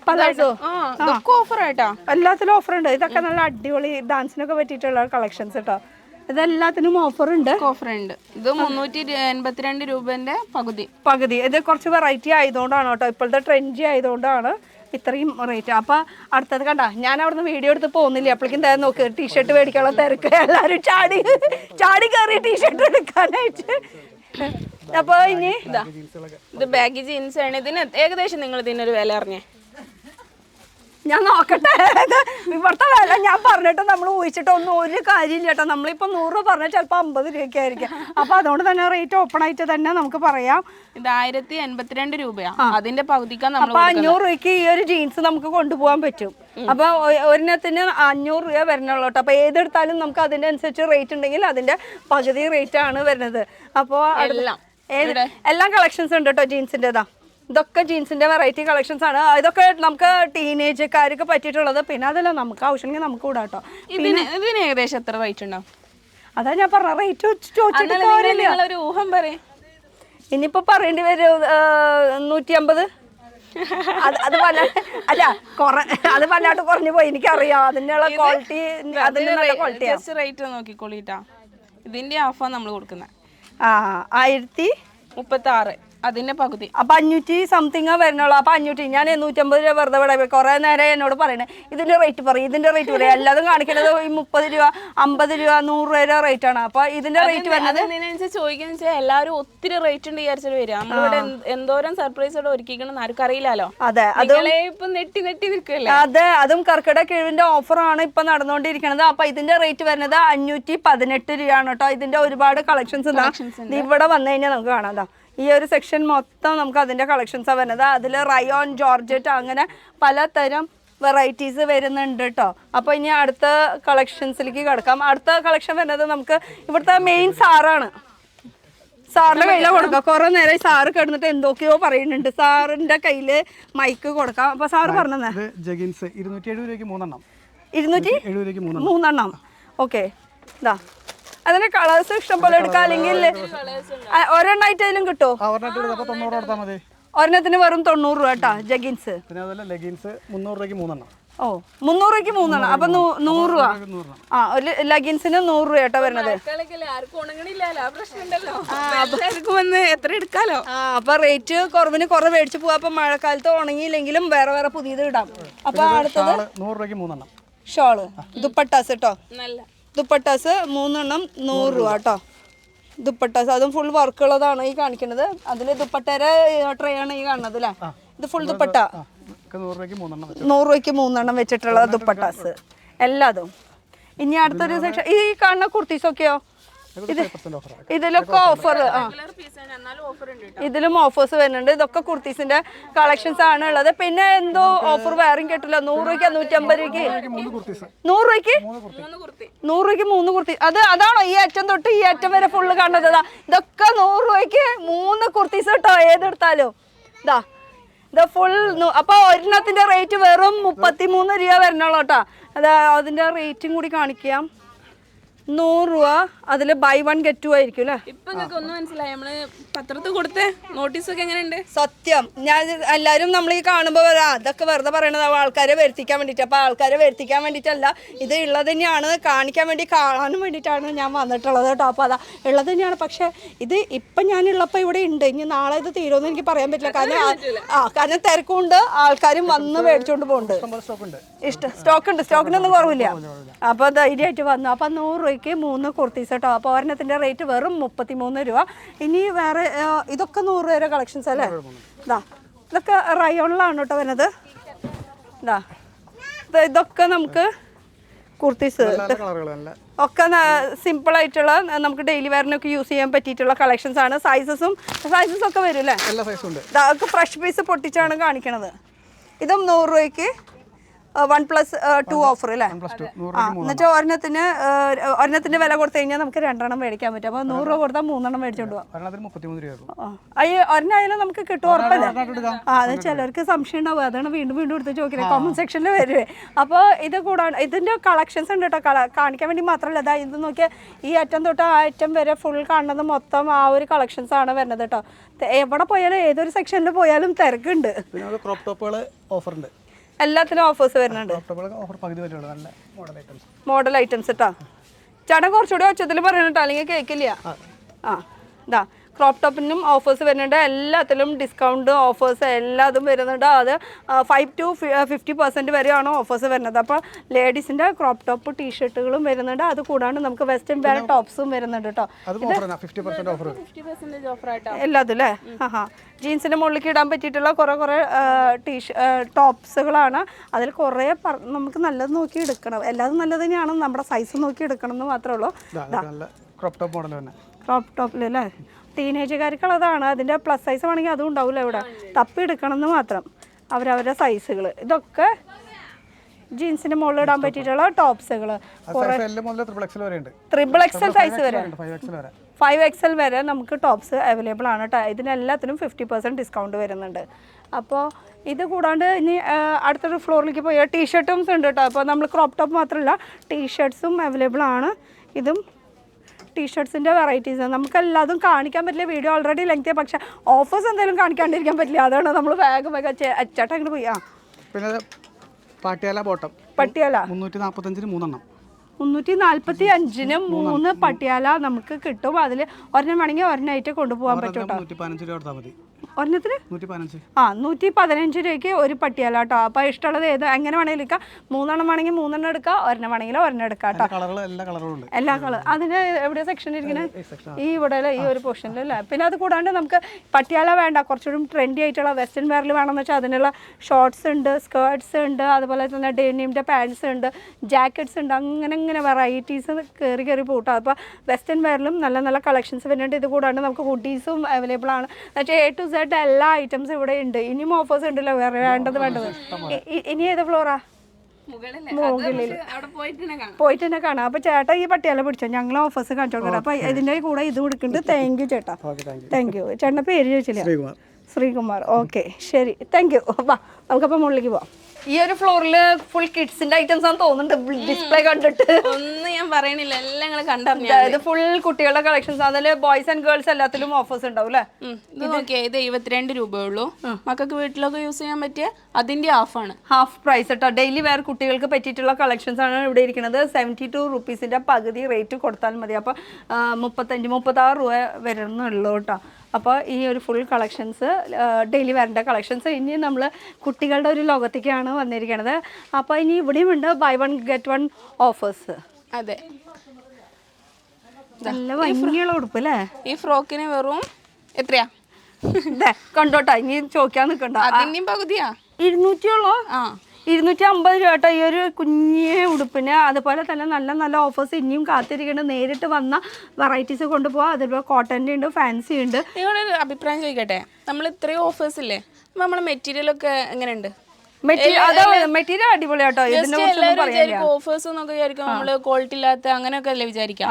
പലാസോ ഓഫർ ആയിട്ടാ, എല്ലാത്തിലും ഓഫറുണ്ട്. ഇതൊക്കെ നല്ല അടിപൊളി ഡാൻസിനൊക്കെ പറ്റിയിട്ടുള്ള കളക്ഷൻസ് കേട്ടോ. ഇതെല്ലാത്തിനും ഓഫറുണ്ട്. ഇത് 382 രൂപന്റെ പകുതി. ഇത് കുറച്ച് വെറൈറ്റി ആയതുകൊണ്ടാണ് കേട്ടോ, ഇപ്പോഴത്തെ ട്രെൻഡി ആയതുകൊണ്ടാണ് ഇത്രയും റേറ്റ്. അപ്പം അടുത്തത് കണ്ട, ഞാൻ അവിടുന്ന് വീഡിയോ എടുത്ത് പോകുന്നില്ല. അപ്പോഴേക്കും എന്തായാലും നോക്ക്, ടീഷർട്ട് മേടിക്കാനുള്ള തിരക്ക്, എല്ലാവരും ചാടി കയറി ടീഷർട്ട് എടുക്കാനായിട്ട്. അപ്പോൾ ഇനി ഇത് ബാഗി ജീൻസ് ആണ്. ഇതിന് ഏകദേശം നിങ്ങൾ ഇതിനൊരു വില അറിഞ്ഞേ? ഞാൻ നോക്കട്ടെ. ഇവിടുത്തെ വില ഞാൻ പറഞ്ഞിട്ട് നമ്മൾ ഊഹിച്ചിട്ടൊന്നും ഒരു കാര്യമില്ല കേട്ടോ. നമ്മളിപ്പോൾ 100 രൂപ പറഞ്ഞാൽ ചിലപ്പോൾ 50 രൂപയ്ക്ക് ആയിരിക്കും. അപ്പോൾ അതുകൊണ്ട് തന്നെ റേറ്റ് ഓപ്പൺ ആയിട്ട് തന്നെ നമുക്ക് പറയാം. ഇത് 1082 രൂപയാണ്, അതിന്റെ പകുതിക്കാണ് നമ്മൾ. അപ്പോൾ 500 രൂപയ്ക്ക് ഈ ഒരു ജീൻസ് നമുക്ക് കൊണ്ടുപോകാൻ പറ്റും. അപ്പോൾ ഒരെണ്ണത്തിന് 500 രൂപ വരണുള്ളൂ കേട്ടോ. അപ്പോൾ ഏതെടുത്താലും നമുക്ക് അതിൻ്റെ അനുസരിച്ച് റേറ്റ് ഉണ്ടെങ്കിൽ അതിൻ്റെ പകുതി റേറ്റ് ആണ് വരുന്നത്. അപ്പോൾ എല്ലാം കളക്ഷൻസ് ഉണ്ട് കേട്ടോ ജീൻസിൻ്റെതാ. ഇതൊക്കെ ജീൻസിന്റെ വെറൈറ്റി കളക്ഷൻസ് ആണ്. ഇതൊക്കെ നമുക്ക് ടീനേജുകാർക്ക് പറ്റിയിട്ടുള്ളത്. പിന്നെ അതല്ല, നമുക്ക് ആവശ്യമെങ്കിൽ നമുക്ക് കൂടാ കേട്ടോ. ഇതിന് ഏകദേശം എത്ര റേറ്റ് ഉണ്ടാവും? അതാ ഞാൻ പറഞ്ഞ റേറ്റ് ഒരു ഊഹം പറയും. ഇനിയിപ്പോ പറയേണ്ടി വരും 150. അത് വല്ലാണ്ട് കുറഞ്ഞു പോയി, എനിക്കറിയാം. അതിനുള്ള ക്വാളിറ്റി, അതിന്റെ നല്ല ക്വാളിറ്റി. റേറ്റ് നോക്കിക്കോളിട്ടാ. ഇതിന്റെ ഹാഫാണ് നമ്മൾ കൊടുക്കുന്നത്. 1036, അതിന്റെ പകുതി. അപ്പൊ 500 സംതിങ് വരുന്നുള്ളൂ. അപ്പൊ 500 ഞാൻ 150 രൂപ വെറുതെ വിടാം. കുറെ നേരം എന്നോട് പറയണേ ഇതിന്റെ റേറ്റ് പറയും. എല്ലാതും കാണിക്കുന്നത് ഈ 30 രൂപ 50 രൂപ 100 രൂപ റേറ്റ് ആണ്. അപ്പൊ ഇതിന്റെ റേറ്റ് വരുന്നത് ചോദിക്കുന്ന വെച്ചാൽ എല്ലാവരും ഒത്തിരി റേറ്റ് ഉണ്ട് വിചാരിച്ചിട്ട് വരിക. നമ്മളിവിടെ എന്തോരം സർപ്രൈസോടെ ഒരുക്കിക്കണം ആർക്കും അറിയില്ലല്ലോ. അതെ, ഇപ്പൊ നെട്ടി നിൽക്കല്ലേ. അതെ, അതും കർക്കിടക കിഴിവിന്റെ ഓഫറാണ് ഇപ്പൊ നടന്നുകൊണ്ടിരിക്കുന്നത്. അപ്പൊ ഇതിന്റെ റേറ്റ് വരുന്നത് 518 രൂപയാണ് കേട്ടോ. ഇതിന്റെ ഒരുപാട് കളക്ഷൻസ് ഇവിടെ വന്നു കഴിഞ്ഞാൽ നമുക്ക് കാണാം. ഈ ഒരു സെക്ഷൻ മൊത്തം നമുക്ക് അതിൻ്റെ കളക്ഷൻസാണ് വരുന്നത്. അതിൽ റയോൺ, ജോർജറ്റ് അങ്ങനെ പലതരം വെറൈറ്റീസ് വരുന്നുണ്ട് കേട്ടോ. അപ്പോൾ ഇനി അടുത്ത കളക്ഷൻസിലേക്ക് കിടക്കാം. അടുത്ത കളക്ഷൻ വരുന്നത് നമുക്ക് ഇവിടുത്തെ മെയിൻ സാറാണ്. സാറിൻ്റെ കയ്യിൽ കൊടുക്കാം. കുറേ നേരം സാറ് കിടന്നിട്ട് എന്തൊക്കെയോ പറയുന്നുണ്ട്. സാറിൻ്റെ കയ്യിൽ മൈക്ക് കൊടുക്കാം. അപ്പോൾ സാറ് പറഞ്ഞത് ജഗിൻസ് 270 രൂപയ്ക്ക് 3 എണ്ണം. 270 രൂപയ്ക്ക് 3 എണ്ണം. ഓക്കെ, ഇതാ അതിന്റെ കളേഴ്സ് ഇഷ്ടം പോലെ എടുക്കാം. അല്ലെങ്കിൽ ഒരെണ്ണായിട്ടായാലും കിട്ടുമോ? ഒരെണ്ണത്തിന് വെറും 90 രൂപ കേട്ടോ ജഗിൻസ്. പിന്നെ അതുപോലെ ലെഗിൻസ് 300 രൂപയ്ക്ക് 3 എണ്ണം. ഓ, 300 രൂപയ്ക്ക് 3 എണ്ണം. അപ്പൊ 100 രൂപ. ഒരു ലെഗിൻസിന് 100 രൂപ കേട്ടോ വരുന്നത്. എത്ര എടുക്കാലോ. അപ്പൊ റേറ്റ് കുറവിന് കുറവ് മേടിച്ചു പോവാ. അപ്പൊ മഴക്കാലത്ത് ഉണങ്ങിയില്ലെങ്കിലും വേറെ വേറെ പുതിയത് ഇടാം. അപ്പൊ അടുത്തത് 100 രൂപയ്ക്ക് 3 എണ്ണം. ഷോള് ദുപ്പട്ടാസ് കേട്ടോ. ദുപ്പട്ടാസ് 3 എണ്ണം 100 രൂപ കേട്ടോ. ദുപ്പട്ടാസ് അതും ഫുൾ വർക്കുള്ളതാണ് ഈ കാണിക്കുന്നത്. അതിൽ ദുപ്പട്ടയുടെ ട്രേ ആണ് ഈ കാണുന്നത് അല്ലേ. ഇത് ഫുൾ ദുപ്പട്ട 100 രൂപയ്ക്ക് 3 എണ്ണം. 100 രൂപയ്ക്ക് 3 എണ്ണം വെച്ചിട്ടുള്ള ദുപ്പട്ടാസ് എല്ലാതും. ഇനി അടുത്തൊരു സെക്ഷൻ ഈ കാണുന്ന കുർത്തീസൊക്കെയോ ഇതിലൊക്കെ ഓഫർ ഇതിലും ഓഫേഴ്സ് വരുന്നുണ്ട്. ഇതൊക്കെ കുർത്തീസിന്റെ കളക്ഷൻസ് ആണ് ഉള്ളത്. പിന്നെ എന്തോ ഓഫർ വേറെയും കേട്ടില്ല. 100 രൂപയ്ക്ക് 150 രൂപയ്ക്ക് 100 രൂപയ്ക്ക് 3 കുർത്തി. അതാണോ ഈ അറ്റം തൊട്ട് ഈ അറ്റം വരെ ഫുള്ള് കാണുന്നത്? ഇതൊക്കെ 100 രൂപയ്ക്ക് 3 കുർത്തീസ് കേട്ടോ. ഏതെടുത്താലും ഇതാ ഇത് ഫുൾ. അപ്പൊ ഒരെണ്ണത്തിന്റെ റേറ്റ് വെറും 33 രൂപ വരണുള്ളൂ കേട്ടോ. അതിന്റെ റേറ്റും കൂടി കാണിക്കാം. 100 രൂപ. അതിൽ ബൈ 1 get 2 ആയിരിക്കും അല്ലേ? ഇപ്പൊ നിങ്ങൾക്ക് ഒന്നും മനസ്സിലായി നമ്മള് പത്രത്തിൽ കൊടുത്ത നോട്ടീസ് ഒക്കെ എങ്ങനെയുണ്ട്? സത്യം. ഞാൻ എല്ലാവരും നമ്മൾ ഈ കാണുമ്പോൾ അതൊക്കെ വെറുതെ പറയണത് ആൾക്കാരെ വരുത്തിക്കാൻ വേണ്ടിയിട്ട്. അപ്പോൾ ആൾക്കാരെ വരുത്തിക്കാൻ വേണ്ടിയിട്ടല്ല, ഇത് ഉള്ളത് തന്നെയാണ്, കാണിക്കാൻ വേണ്ടി, കാണാനും വേണ്ടിയിട്ടാണ് ഞാൻ വന്നിട്ടുള്ളത് കേട്ടോ. അപ്പോൾ അതാ ഉള്ളത് തന്നെയാണ്. പക്ഷേ ഇത് ഇപ്പം ഞാനുള്ളപ്പോൾ ഇവിടെ ഉണ്ട്. ഇനി നാളെ ഇത് തീരുമെന്ന് എനിക്ക് പറയാൻ പറ്റില്ല. കാരണം തിരക്കുണ്ട്, ആൾക്കാരും വന്ന് മേടിച്ചുകൊണ്ട് പോകുന്നുണ്ട്. സ്റ്റോക്ക് ഉണ്ട്. സ്റ്റോക്കിനൊന്നും കുറവില്ല. അപ്പോൾ ധൈര്യമായിട്ട് വന്നു. അപ്പോൾ 100 രൂപയ്ക്ക് 3 കുർത്തീസ് കേട്ടോ. അപ്പോൾ ഒരെണ്ണത്തിൻ്റെ റേറ്റ് വെറും 33 രൂപ. ഇനി വേറെ ഇതൊക്കെ 100 രൂപയുടെ കളക്ഷൻസ് അല്ലേ? ഇതൊക്കെ റയോണിലാണ് കേട്ടോ വരുന്നത്. ഇതൊക്കെ നമുക്ക് കുർത്തീസ് ഒക്കെ സിമ്പിൾ ആയിട്ടുള്ള നമുക്ക് ഡെയിലി വെയറിനൊക്കെ യൂസ് ചെയ്യാൻ പറ്റിയിട്ടുള്ള കളക്ഷൻസ് ആണ്. സൈസസും ഒക്കെ വരും അല്ലേ? ഇതൊക്കെ ഫ്രഷ് പീസ് പൊട്ടിച്ചാണ് കാണിക്കണത്. ഇതും 100 രൂപയ്ക്ക് 1+2 ഓഫർ അല്ലേ? എന്നിട്ട് ഒരെണ്ണത്തിന് വില കൊടുത്തു കഴിഞ്ഞാൽ നമുക്ക് 2 എണ്ണം മേടിക്കാൻ പറ്റും. അപ്പോൾ 100 രൂപ കൊടുത്താൽ 3 എണ്ണം മേടിച്ചോണ്ട് പോവാം. ഒരെണ്ണായാലും നമുക്ക് കിട്ടും, ഉറപ്പല്ലേ? അത് ചിലർക്ക് സംശയം ഉണ്ടാവും. അതാണ് വീണ്ടും എടുത്ത് ചോദിക്കുന്നത്. കോമന്റ് സെക്ഷനിൽ വരുവേ. അപ്പോൾ ഇത് കൂടാണ്ട് ഇതിന്റെ കളക്ഷൻസ് ഉണ്ട് കേട്ടോ. കാണിക്കാൻ വേണ്ടി മാത്രമല്ല. അതാ ഇത് നോക്കിയാൽ ഈ അറ്റം തൊട്ട് ആ അറ്റം വരെ ഫുൾ കാണുന്നത് മൊത്തം ആ ഒരു കളക്ഷൻസ് ആണ് വരുന്നത് കേട്ടോ. എവിടെ പോയാലും ഏതൊരു സെക്ഷനിൽ പോയാലും തിരക്കുണ്ട്. എല്ലാത്തിനും ഓഫേഴ്സ് വരുന്നുണ്ട്. മോഡൽ ഐറ്റംസ് കേട്ടോ. ചേട്ടൻ കുറച്ചുകൂടി ഒച്ചത്തിൽ പറയണം കേട്ടോ, അല്ലെങ്കിൽ കേൾക്കില്ല. ഇതാ ക്രോപ്പ് ടോപ്പിനും ഓഫേഴ്സ് വരുന്നുണ്ട്. എല്ലാത്തിലും ഡിസ്കൗണ്ട് ഓഫേഴ്സ് എല്ലാതും വരുന്നുണ്ട്. അത് 5 to 50% വരെയാണ് ഓഫേഴ്സ് വരുന്നത്. അപ്പോൾ ലേഡീസിൻ്റെ ക്രോപ്പ് ടോപ്പ് ടീഷർട്ടുകളും വരുന്നുണ്ട്. അത് കൂടാണ്ട് നമുക്ക് വെസ്റ്റേൺ വെയർ ടോപ്സും വരുന്നുണ്ട് കേട്ടോ. എല്ലാതും അല്ലേ? ജീൻസിൻ്റെ മുകളിലേക്ക് ഇടാൻ പറ്റിയിട്ടുള്ള കുറേ ടോപ്സുകളാണ്. അതിൽ കുറേ നമുക്ക് നല്ലത് നോക്കി എടുക്കണം. എല്ലാതും നല്ലത് തന്നെയാണ്. നമ്മുടെ സൈസ് നോക്കി എടുക്കണം എന്ന് മാത്രമേ ഉള്ളൂ. ക്രോപ്പ് ടോപ്പിലല്ലേ? ടീനേജുകാർക്കുള്ളതാണ്. അതിൻ്റെ പ്ലസ് സൈസ് വേണമെങ്കിൽ അതും ഉണ്ടാവില്ല. ഇവിടെ തപ്പി എടുക്കണം എന്ന് മാത്രം അവരവരുടെ സൈസുകൾ. ഇതൊക്കെ ജീൻസിൻ്റെ മുകളിൽ ഇടാൻ പറ്റിയിട്ടുള്ള ടോപ്സുകൾ. XXL സൈസ് വരെ 5XL വരെ നമുക്ക് ടോപ്സ് അവൈലബിൾ ആണ് കേട്ടോ. ഇതിനെല്ലാത്തിനും 50% ഡിസ്കൗണ്ട് വരുന്നുണ്ട്. അപ്പോൾ ഇത് കൂടാണ്ട് ഇനി അടുത്തൊരു ഫ്ലോറിലേക്ക് പോയാൽ ടീഷർട്ടും ഉണ്ട് കേട്ടോ. അപ്പോൾ നമ്മൾ ക്രോപ്പ് ടോപ്പ് മാത്രമല്ല ടീഷർട്ട്സും അവൈലബിൾ ആണ്. ഇതും ടീഷർട്ട്സിൻ്റെ വെറൈറ്റീസ് നമുക്കെല്ലാതും കാണിക്കാൻ പറ്റില്ല. വീഡിയോ ഓൾറെഡി ലെങ്ത്, പക്ഷേ ഓഫേഴ്സ് എന്തെങ്കിലും കാണിക്കാണ്ടിരിക്കാൻ പറ്റില്ല. അതാണ് നമ്മൾ വേഗം അച്ചാട്ടം അങ്ങോട്ട് പോയി. പിന്നെ പട്ടിയാല ബോട്ടം, പട്ടിയാല 345 3 345 3 പട്ടിയാല നമുക്ക് കിട്ടും. അതിൽ ഒരെണ്ണം വേണമെങ്കിൽ ഒരെണ്ണമായിട്ട് കൊണ്ടുപോകാൻ പറ്റും കേട്ടോ. 115 രൂപ കൊടുത്താൽ മതി. ഒരെണ്ണത്തിന് 115. 115 രൂപയ്ക്ക് ഒരു പട്ടിയാല കേട്ടോ. അപ്പോൾ ഇഷ്ടമുള്ളത് ഏത് എങ്ങനെ വേണമെങ്കിലും എടുക്കാം. 3 എണ്ണം വേണമെങ്കിൽ 3 എണ്ണം എടുക്കാം, ഒരെണ്ണം വേണമെങ്കിൽ ഒരെണ്ണം എടുക്കാം കേട്ടോ. എല്ലാ കളർ. അതിന് എവിടെ സെക്ഷൻ ഇരിക്കുന്നത്? ഈ ഇവിടെ ഈ ഒരു പോർഷനിൽ അല്ലേ? പിന്നെ അത് കൂടാണ്ട് നമുക്ക് പട്ടിയാല വേണ്ട, കുറച്ചുകൂടി ട്രെൻഡി ആയിട്ടുള്ള വെസ്റ്റേൺ വെയറിൽ വേണമെന്ന് വെച്ചാൽ അതിനുള്ള ഷോർട്ട്സ് ഉണ്ട്, സ്കേർട്ട്സ് ഉണ്ട്, അതുപോലെ തന്നെ ഡെനിമിൻ്റെ പാൻറ്റ്സ് ഉണ്ട്, ജാക്കറ്റ്സ് ഉണ്ട്. അങ്ങനെ വെറൈറ്റീസ് കയറി പോട്ടോ. അപ്പോൾ വെസ്റ്റേൺ വെയറിലും നല്ല കളക്ഷൻസ് വരുന്നുണ്ട്. ഇത് കൂടാണ്ട് നമുക്ക് ഹുഡീസും അവൈലബിൾ ആണ്. എന്നുവെച്ചാൽ A to Z എല്ലാ ഐറ്റംസും ഇവിടെ ഉണ്ട്. ഇനിയും ഓഫേഴ്സ് ഉണ്ടല്ലോ വേറെ വേണ്ടത്. ഇനി ഏത് ഫ്ലോറാ? മുകളിൽ പോയിട്ട് തന്നെ കാണാം. അപ്പോൾ ചേട്ടാ ഈ പട്ടിയാല പിടിച്ചോ, ഞങ്ങൾ ഓഫേഴ്സ് കാണിച്ചു കൊടുക്കണം. അപ്പോൾ ഇതിൻ്റെ കൂടെ ഇത് കൊടുക്കുന്നുണ്ട്. താങ്ക് യു ചേട്ടാ. Thank you. ചേട്ടൻ്റെ പേര് ചോദിച്ചില്ല? ശ്രീകുമാർ. ഓക്കെ, ശരി, താങ്ക് യു. വാ നമുക്കപ്പോൾ മുകളിലേക്ക് പോവാം. ഈ ഒരു ഫ്ലോറിൽ ഫുൾ കിഡ്സിന്റെ ഐറ്റംസ് ആണെന്ന് തോന്നുന്നുണ്ട് ഡിസ്പ്ലേ കണ്ടിട്ട്. ഒന്നും ഞാൻ പറയണില്ല, എല്ലാം നിങ്ങൾ കണ്ടറിഞ്ഞു. അതായത് ഫുൾ കുട്ടികളുടെ കളക്ഷൻസ്. അതിൽ ബോയ്സ് ആൻഡ് ഗേൾസ് എല്ലാത്തിലും ഓഫേഴ്സ് ഉണ്ടാവും അല്ലേ? ഇത് നോക്കിയാൽ ഇത് 72 രൂപയുള്ളൂ. മക്കൾക്ക് വീട്ടിലൊക്കെ യൂസ് ചെയ്യാൻ പറ്റിയ അതിന്റെ ഹാഫ് പ്രൈസ് കേട്ടോ. ഡെയിലി വെയർ കുട്ടികൾക്ക് പറ്റിയിട്ടുള്ള കളക്ഷൻസ് ആണ് ഇവിടെ ഇരിക്കുന്നത്. 72 റുപ്പീസിന്റെ പകുതി റേറ്റ് കൊടുത്താൽ മതി. അപ്പോൾ 35-36 രൂപ വരുന്നുള്ളൂ കേട്ടോ. അപ്പോൾ ഈ ഒരു ഫുൾ കളക്ഷൻസ് ഡെയിലി വെയറിൻ്റെ കളക്ഷൻസ്. ഇനി നമ്മൾ കുട്ടികളുടെ ഒരു ലോകത്തേക്കാണ് വന്നിരിക്കുന്നത്. അപ്പോൾ ഇനി ഇവിടെയും ഉണ്ട് ബൈ 1 get 1 ഓഫേഴ്സ്. അതെ, നല്ല ഭംഗിയുള്ള ഉടുപ്പ് അല്ലേ? ഈ ഫ്രോക്കിന് വെറും എത്രയാ കണ്ടോട്ടാ, ഇനി ചോദിക്കാൻ നിൽക്കണ്ട. അതിന്റെയും പകുതിയാ 200 ഉള്ളോ? 250 രൂപ കേട്ടോ ഈ ഒരു കുഞ്ഞേ ഉടുപ്പിന്. അതുപോലെ തന്നെ നല്ല നല്ല ഓഫേഴ്സ് ഇനിയും കാത്തിരിക്കേണ്ടത്. നേരിട്ട് വന്ന വെറൈറ്റീസ് കൊണ്ടുപോകാം. അതുപോലെ കോട്ടൻ്റെ ഉണ്ട്, ഫാൻസി ഉണ്ട്. നിങ്ങളൊരു അഭിപ്രായം ചോദിക്കട്ടെ, നമ്മൾ ഇത്രയും ഓഫേഴ്സ് ഇല്ലേ, നമ്മളെ മെറ്റീരിയൽ ഒക്കെ എങ്ങനെയുണ്ട്? മെറ്റീരിയൽ അടിപൊളിയാട്ടോ. ഓഫേഴ്സ് എന്നൊക്കെ വിചാരിക്കും നമ്മള് ക്വാളിറ്റി ഇല്ലാത്ത അങ്ങനെയൊക്കെ അല്ലേ വിചാരിക്കാം.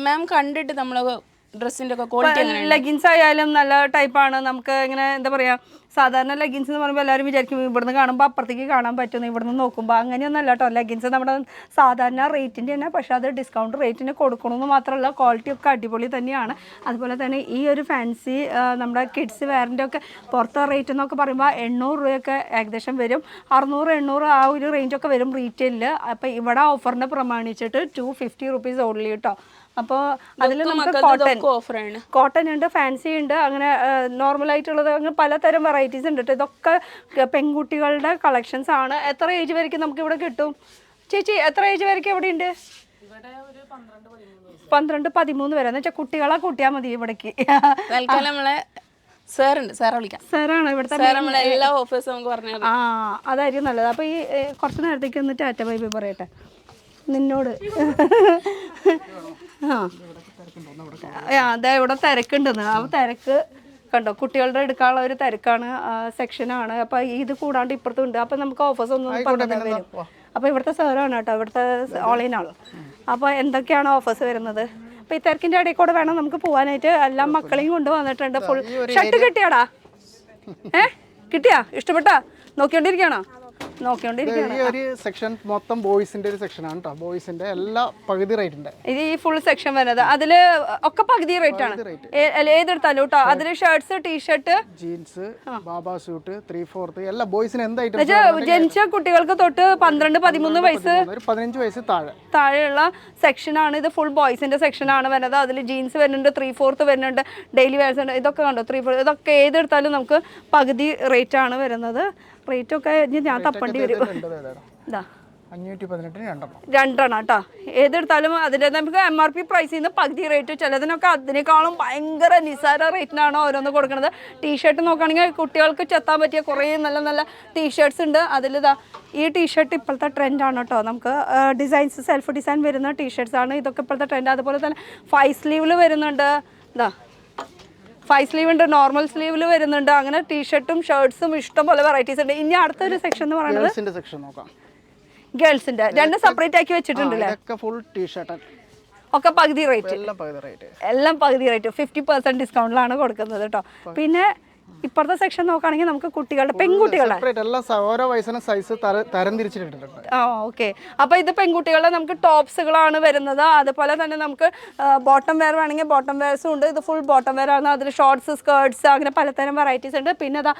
മാം കണ്ടിട്ട് നമ്മള് ഡ്രസ്സിന്റെ ഒക്കെ ക്വാളിറ്റി ലെഗിൻസ് ആയാലും നല്ല ടൈപ്പാണ്. നമുക്ക് ഇങ്ങനെ എന്താ പറയാ, സാധാരണ ലെഗിൻസ് എന്ന് പറയുമ്പോൾ എല്ലാവരും വിചാരിക്കും ഇവിടുന്ന് കാണുമ്പോൾ അപ്പുറത്തേക്ക് കാണാൻ പറ്റുന്നു, ഇവിടുന്ന് നോക്കുമ്പോൾ അങ്ങനെയൊന്നും അല്ല കേട്ടോ. ലെഗിൻസ് നമ്മുടെ സാധാരണ റേറ്റിൻ്റെ തന്നെ, പക്ഷേ അത് ഡിസ്കൗണ്ട് റേറ്റിന് കൊടുക്കണമെന്ന് മാത്രമല്ല ക്വാളിറ്റി ഒക്കെ അടിപൊളി തന്നെയാണ്. അതുപോലെ തന്നെ ഈ ഒരു ഫാൻസി നമ്മുടെ കിഡ്സ് വെയറിൻ്റെ ഒക്കെ പുറത്തെ റേറ്റ് എന്നൊക്കെ പറയുമ്പോൾ 800 രൂപയൊക്കെ ഏകദേശം വരും. 600-800 ആ ഒരു റേഞ്ചൊക്കെ വരും റീറ്റെയിലിൽ. അപ്പോൾ ഇവിടെ ഓഫറിനെ പ്രമാണിച്ചിട്ട് 250 റുപ്പീസ് ഓൺലി കേട്ടോ. അപ്പോൾ അതിൽ നമുക്ക് കോട്ടൺ ഉണ്ട്, ഫാൻസി ഉണ്ട്, അങ്ങനെ നോർമലായിട്ടുള്ളത് അങ്ങനെ പലതരം വെറൈറ്റീസ് ഉണ്ട് കേട്ടോ. ഇതൊക്കെ പെൺകുട്ടികളുടെ കളക്ഷൻസ് ആണ്. എത്ര ഏജ് വരയ്ക്ക് നമുക്ക് ഇവിടെ കിട്ടും ചേച്ചി? എത്ര ഏജ് വരയ്ക്ക് ഇവിടെ ഉണ്ട്? 12-13 വരെ. എന്ന് വെച്ചാൽ കുട്ടികളെ കൂട്ടിയാൽ മതി ഇവിടേക്ക്. സാറാണ് ഇവിടുത്തെ എല്ലാ ഓഫേഴ്സും നമുക്ക് പറഞ്ഞു. അതായിരിക്കും നല്ലത്. അപ്പോൾ ഈ കുറച്ച് നേരത്തേക്ക് ഒന്ന് ടാറ്റ ബൈ ബൈ പറയട്ടെ നിന്നോട്. അതെ, ഇവിടെ തിരക്കുണ്ടെന്ന്. ആ തിരക്ക് കണ്ടോ, കുട്ടികളുടെ എടുക്കാനുള്ള ഒരു തിരക്കാണ്, സെക്ഷനാണ്. അപ്പോൾ ഇത് കൂടാണ്ട് ഇപ്പുറത്തുണ്ട്. അപ്പോൾ നമുക്ക് ഓഫേഴ്സ് ഒന്നും പറഞ്ഞു വരും. അപ്പോൾ ഇവിടുത്തെ സാറാണ് കേട്ടോ, ഇവിടുത്തെ ഓൺലൈൻ ആൾ. അപ്പോൾ എന്തൊക്കെയാണ് ഓഫേഴ്സ് വരുന്നത്? അപ്പോൾ ഈ തിരക്കിൻ്റെ ഇടയിൽ കൂടെ വേണം നമുക്ക് പോകാനായിട്ട്. എല്ലാം മക്കളെയും കൊണ്ട് വന്നിട്ടുണ്ട്. ഫുൾ ഷർട്ട് കിട്ടിയാടാ? കിട്ടിയാ? ഇഷ്ടപ്പെട്ടാ? നോക്കിക്കൊണ്ടിരിക്കുകയാണോ? ഈ ഒരു സെക്ഷൻ മൊത്തം ബോയ്സിന്റെ ഒരു സെക്ഷനാണ് കേട്ടോ. ബോയ്സിന്റെ എല്ലാ പകുതി റേറ്റിന്റെ ഇത് ഈ ഫുൾ സെക്ഷൻ വരുന്നത്. അതില് ഒക്കെ പകുതി റേറ്റ് ആണ്. ഏതെടുത്താലും കേട്ടോ. അതില് ഷർട്ട്സ്, ടീഷർട്ട്, ജീൻസ്, ബാബാ സ്യൂട്ട്, 3/4 എല്ലാ ബോയ്സിന് എന്ത് ഐറ്റം ജനിച്ച കുട്ടികൾക്ക് തൊട്ട് 12-13 വയസ്സ് 15 വയസ്സ് താഴെയുള്ള സെക്ഷനാണ് ഇത്. ഫുൾ ബോയ്സിന്റെ സെക്ഷനാണ് വരുന്നത്. അതിൽ ജീൻസ് വരുന്നുണ്ട്, 3/4 വരുന്നുണ്ട്, ഡെയിലി വെയർസ് ഉണ്ട്. ഇതൊക്കെ കണ്ടോ 3/4. ഇതൊക്കെ ഏതെടുത്താലും നമുക്ക് പകുതി റേറ്റ് ആണ് വരുന്നത്. റേറ്റൊക്കെ ഞാൻ തപ്പേണ്ടി വരും. ഇതാ 518 രണ്ടെണ്ണം കേട്ടോ. ഏതെടുത്താലും അതിൻ്റെ നമുക്ക് MRP പ്രൈസിൽ നിന്ന് പകുതി റേറ്റ്. ചിലതിനൊക്കെ അതിനേക്കാളും ഭയങ്കര നിസാര റേറ്റിനാണ് ഓരോന്ന് കൊടുക്കുന്നത്. ടീഷർട്ട് നോക്കുകയാണെങ്കിൽ കുട്ടികൾക്ക് ചെത്താൻ പറ്റിയ കുറേ നല്ല നല്ല ടീഷർട്ട്സ് ഉണ്ട്. അതിലിതാ ഈ ടീഷർട്ട് ഇപ്പോഴത്തെ ട്രെൻഡാണ് കേട്ടോ. നമുക്ക് ഡിസൈൻസ് സെൽഫ് ഡിസൈൻ വരുന്ന ടീഷർട്ട്സ് ആണ് ഇതൊക്കെ ഇപ്പോഴത്തെ ട്രെൻഡ്. അതുപോലെ തന്നെ 5 സ്ലീവിൽ വരുന്നുണ്ട്. ഇതാ 5 സ്ലീവ് ഉണ്ട്, നോർമൽ സ്ലീവിൽ വരുന്നുണ്ട്. അങ്ങനെ ടീഷർട്ടും ഷർട്ട്സും ഇഷ്ടംപോലെ വെറൈറ്റീസ് ഉണ്ട്. ഇനി അടുത്തൊരു സെക്ഷൻ എന്ന് പറയുന്നത് ഗേൾസിന്റെ. രണ്ട് സെപ്പറേറ്റ് ആക്കി വെച്ചിട്ടുണ്ടല്ലേ? ഒക്കെ പകുതി റേറ്റ്, എല്ലാം പകുതി റേറ്റ്. 50% ഡിസ്കൗണ്ടിലാണ് കൊടുക്കുന്നത് കേട്ടോ. പിന്നെ ഇപ്പുറത്തെ സെക്ഷൻ നോക്കുകയാണെങ്കിൽ നമുക്ക് കുട്ടികളുടെ പെൺകുട്ടികളുടെ ഓരോ വയസ്സിനും സൈസ് തരംതിരിച്ചിട്ടുണ്ട്. ഓക്കെ. അപ്പോൾ ഇത് പെൺകുട്ടികളുടെ നമുക്ക് ടോപ്സുകളാണ് വരുന്നത്. അതുപോലെ തന്നെ നമുക്ക് ബോട്ടം വെയർ വേണമെങ്കിൽ ബോട്ടം വെയർസും ഉണ്ട്. ഇത് ഫുൾ ബോട്ടം വെയർ ആണ്. അതിൽ ഷോർട്ട്സ്, സ്കേർട്സ്, അങ്ങനെ പലതരം വെറൈറ്റീസ് ഉണ്ട്. പിന്നെ അതാ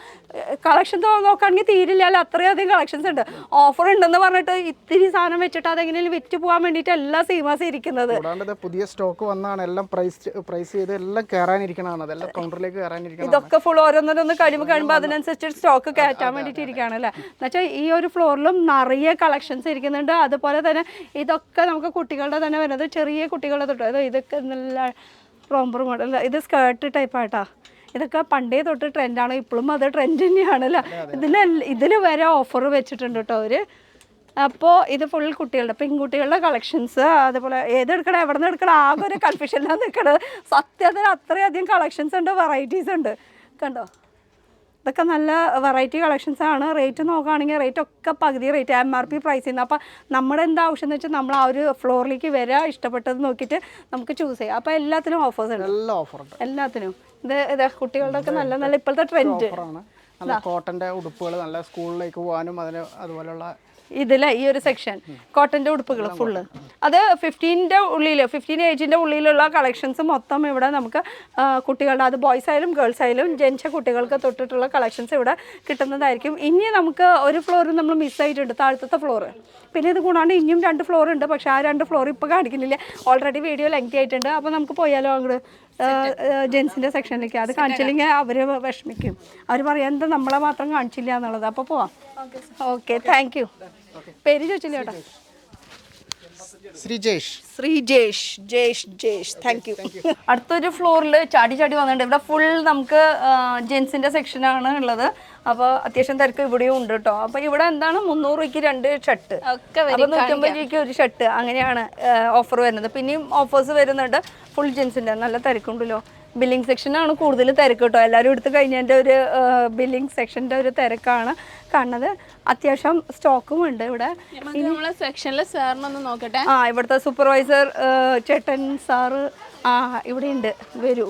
കളക്ഷൻ നോക്കുകയാണെങ്കിൽ തീരില്ലല്ലോ, അത്രയധികം കളക്ഷൻസ് ഉണ്ട്. ഓഫർ ഉണ്ടെന്ന് പറഞ്ഞിട്ട് ഇത്തിരി സാധനം വെച്ചിട്ട് അതെങ്ങനെയും വിറ്റ് പോകാൻ വേണ്ടിയിട്ട് എല്ലാ സീമാസ് ഇരിക്കുന്നത്. പുതിയ സ്റ്റോക്ക് വന്നാണ് എല്ലാം പ്രൈസ് ചെയ്ത് എല്ലാം കയറാനിരിക്കണതാണ്. അതെല്ലാം കൗണ്ടറിലേക്ക് കയറാനിരിക്കണം. ഇതൊക്കെ ഫുൾ ഓരോന്നോരോന്ന് കഴിയുമ്പോൾ അതിനനുസരിച്ച് സ്റ്റോക്ക് കയറ്റാൻ വേണ്ടിയിട്ട് ഇരിക്കുകയാണ് അല്ലേ. എന്നുവെച്ചാൽ ഈ ഒരു ഫ്ലോറിലും നിറയെ കളക്ഷൻസ് ഇരിക്കുന്നുണ്ട്. അതുപോലെ തന്നെ ഇതൊക്കെ നമുക്ക് കുട്ടികളുടെ തന്നെ വരുന്നത്, ചെറിയ കുട്ടികളുടെ തൊട്ട്. ഇതൊക്കെ നല്ല റോംബർ മോഡൽ. ഇത് സ്കേർട്ട് ടൈപ്പായിട്ടാ. ഇതൊക്കെ പണ്ടേ തൊട്ട് ട്രെൻഡാണ്, ഇപ്പോഴും അത് ട്രെൻഡ് തന്നെയാണല്ലോ. ഇതിൽ വരെ ഓഫർ വെച്ചിട്ടുണ്ട് കേട്ടോ അവർ. അപ്പോൾ ഇത് ഫുൾ കുട്ടികളുടെ പെൺകുട്ടികളുടെ കളക്ഷൻസ്. അതുപോലെ ഏതെടുക്കണം എവിടെ നിന്ന് എടുക്കണം ആകെ ഒരു കൺഫ്യൂഷനിലാണ് നിൽക്കുന്നത്. സത്യത്തിൽ അത്രയധികം കളക്ഷൻസ് ഉണ്ട്, വെറൈറ്റീസ് ഉണ്ട്. കണ്ടോ, ഇതൊക്കെ നല്ല വെറൈറ്റി കളക്ഷൻസ് ആണ്. റേറ്റ് നോക്കുകയാണെങ്കിൽ റേറ്റ് ഒക്കെ പകുതി റേറ്റ് MRP പ്രൈസിൽ നിന്ന്. അപ്പോൾ നമ്മുടെ എന്താ ആവശ്യം എന്ന് വെച്ചാൽ നമ്മൾ ആ ഒരു ഫ്ലോറിലേക്ക് വരിക, ഇഷ്ടപ്പെട്ടത് നോക്കിയിട്ട് നമുക്ക് ചൂസ് ചെയ്യാം. അപ്പോൾ എല്ലാത്തിനും ഓഫേഴ്സ് ഉണ്ട്, എല്ലാത്തിനും. ഇത് കുട്ടികളുടെ ഒക്കെ നല്ല നല്ല ഇപ്പോഴത്തെ ട്രെൻഡ് കോട്ടന്റെ ഉടുപ്പുകൾ, നല്ല സ്കൂളിലേക്ക് പോകാനും അതിന് അതുപോലെയുള്ള ഇതിലെ ഈ ഒരു സെക്ഷൻ കോട്ടൻ്റെ ഉടുപ്പുകൾ ഫുള്ള്. അത് 15 ഏജിൻ്റെ ഉള്ളിലുള്ള കളക്ഷൻസ് മൊത്തം ഇവിടെ നമുക്ക് കുട്ടികളുടെ, അത് ബോയ്സ് ആയാലും ഗേൾസ് ആയാലും ജനിച്ച കുട്ടികൾക്ക് തൊട്ടിട്ടുള്ള കളക്ഷൻസ് ഇവിടെ കിട്ടുന്നതായിരിക്കും. ഇനി നമുക്ക് ഒരു ഫ്ലോർ നമ്മൾ മിസ്സായിട്ടുണ്ട്, താഴത്തെ ഫ്ലോറ്. പിന്നെ ഇത് കൂടാണ്ട് ഇനിയും 2 ഫ്ലോർ ഉണ്ട്. പക്ഷേ ആ 2 ഫ്ലോർ ഇപ്പോൾ കാണിക്കുന്നില്ല, ഓൾറെഡി വീഡിയോ ലെങ്തി ആയിട്ടുണ്ട്. അപ്പോൾ നമുക്ക് പോയാലോ അങ്ങോട്ട് ജെൻസിൻ്റെ സെക്ഷനിലേക്ക്. അത് കാണിച്ചില്ലെങ്കിൽ അവർ വിഷമിക്കും, അവർ പറയാം എന്താ നമ്മളെ മാത്രം കാണിച്ചില്ല എന്നുള്ളത്. അപ്പോൾ പോവാം. Okay, thank you. പേര് ചോദിച്ചില്ല കേട്ടോ. ജേഷ് താങ്ക് യു. അടുത്തൊരു ഫ്ലോറിൽ ചാടി വന്നിട്ടുണ്ട്. ഇവിടെ ഫുൾ നമുക്ക് ജെൻസിന്റെ സെക്ഷനാണ് ഉള്ളത്. അപ്പോൾ അത്യാവശ്യം തിരക്ക് ഇവിടെയും ഉണ്ട് കേട്ടോ. അപ്പോൾ ഇവിടെ എന്താണ് 300 രൂപയ്ക്ക് 2 ഷർട്ട്, അപ്പോൾ 150 രൂപയ്ക്ക് 1 ഷർട്ട്, അങ്ങനെയാണ് ഓഫർ വരുന്നത്. പിന്നെയും ഓഫേഴ്സ് വരുന്നുണ്ട് ഫുൾ ജെൻസിന്റെ. നല്ല തിരക്കുണ്ടല്ലോ. ബില്ലിംഗ് സെക്ഷനാണ് കൂടുതൽ തിരക്ക് കേട്ടോ. എല്ലാവരും എടുത്തു കഴിഞ്ഞതിൻ്റെ ഒരു ബില്ലിംഗ് സെക്ഷൻ്റെ ഒരു തിരക്കാണ് കാണുന്നത്. അത്യാവശ്യം സ്റ്റോക്കും ഉണ്ട് ഇവിടെ. നമ്മളെ സെക്ഷനിലെ സാറിനൊന്ന് നോക്കട്ടെ. ഇവിടുത്തെ സൂപ്പർവൈസർ ചേട്ടൻ സാറ് ഇവിടെ ഉണ്ട്. വരൂ.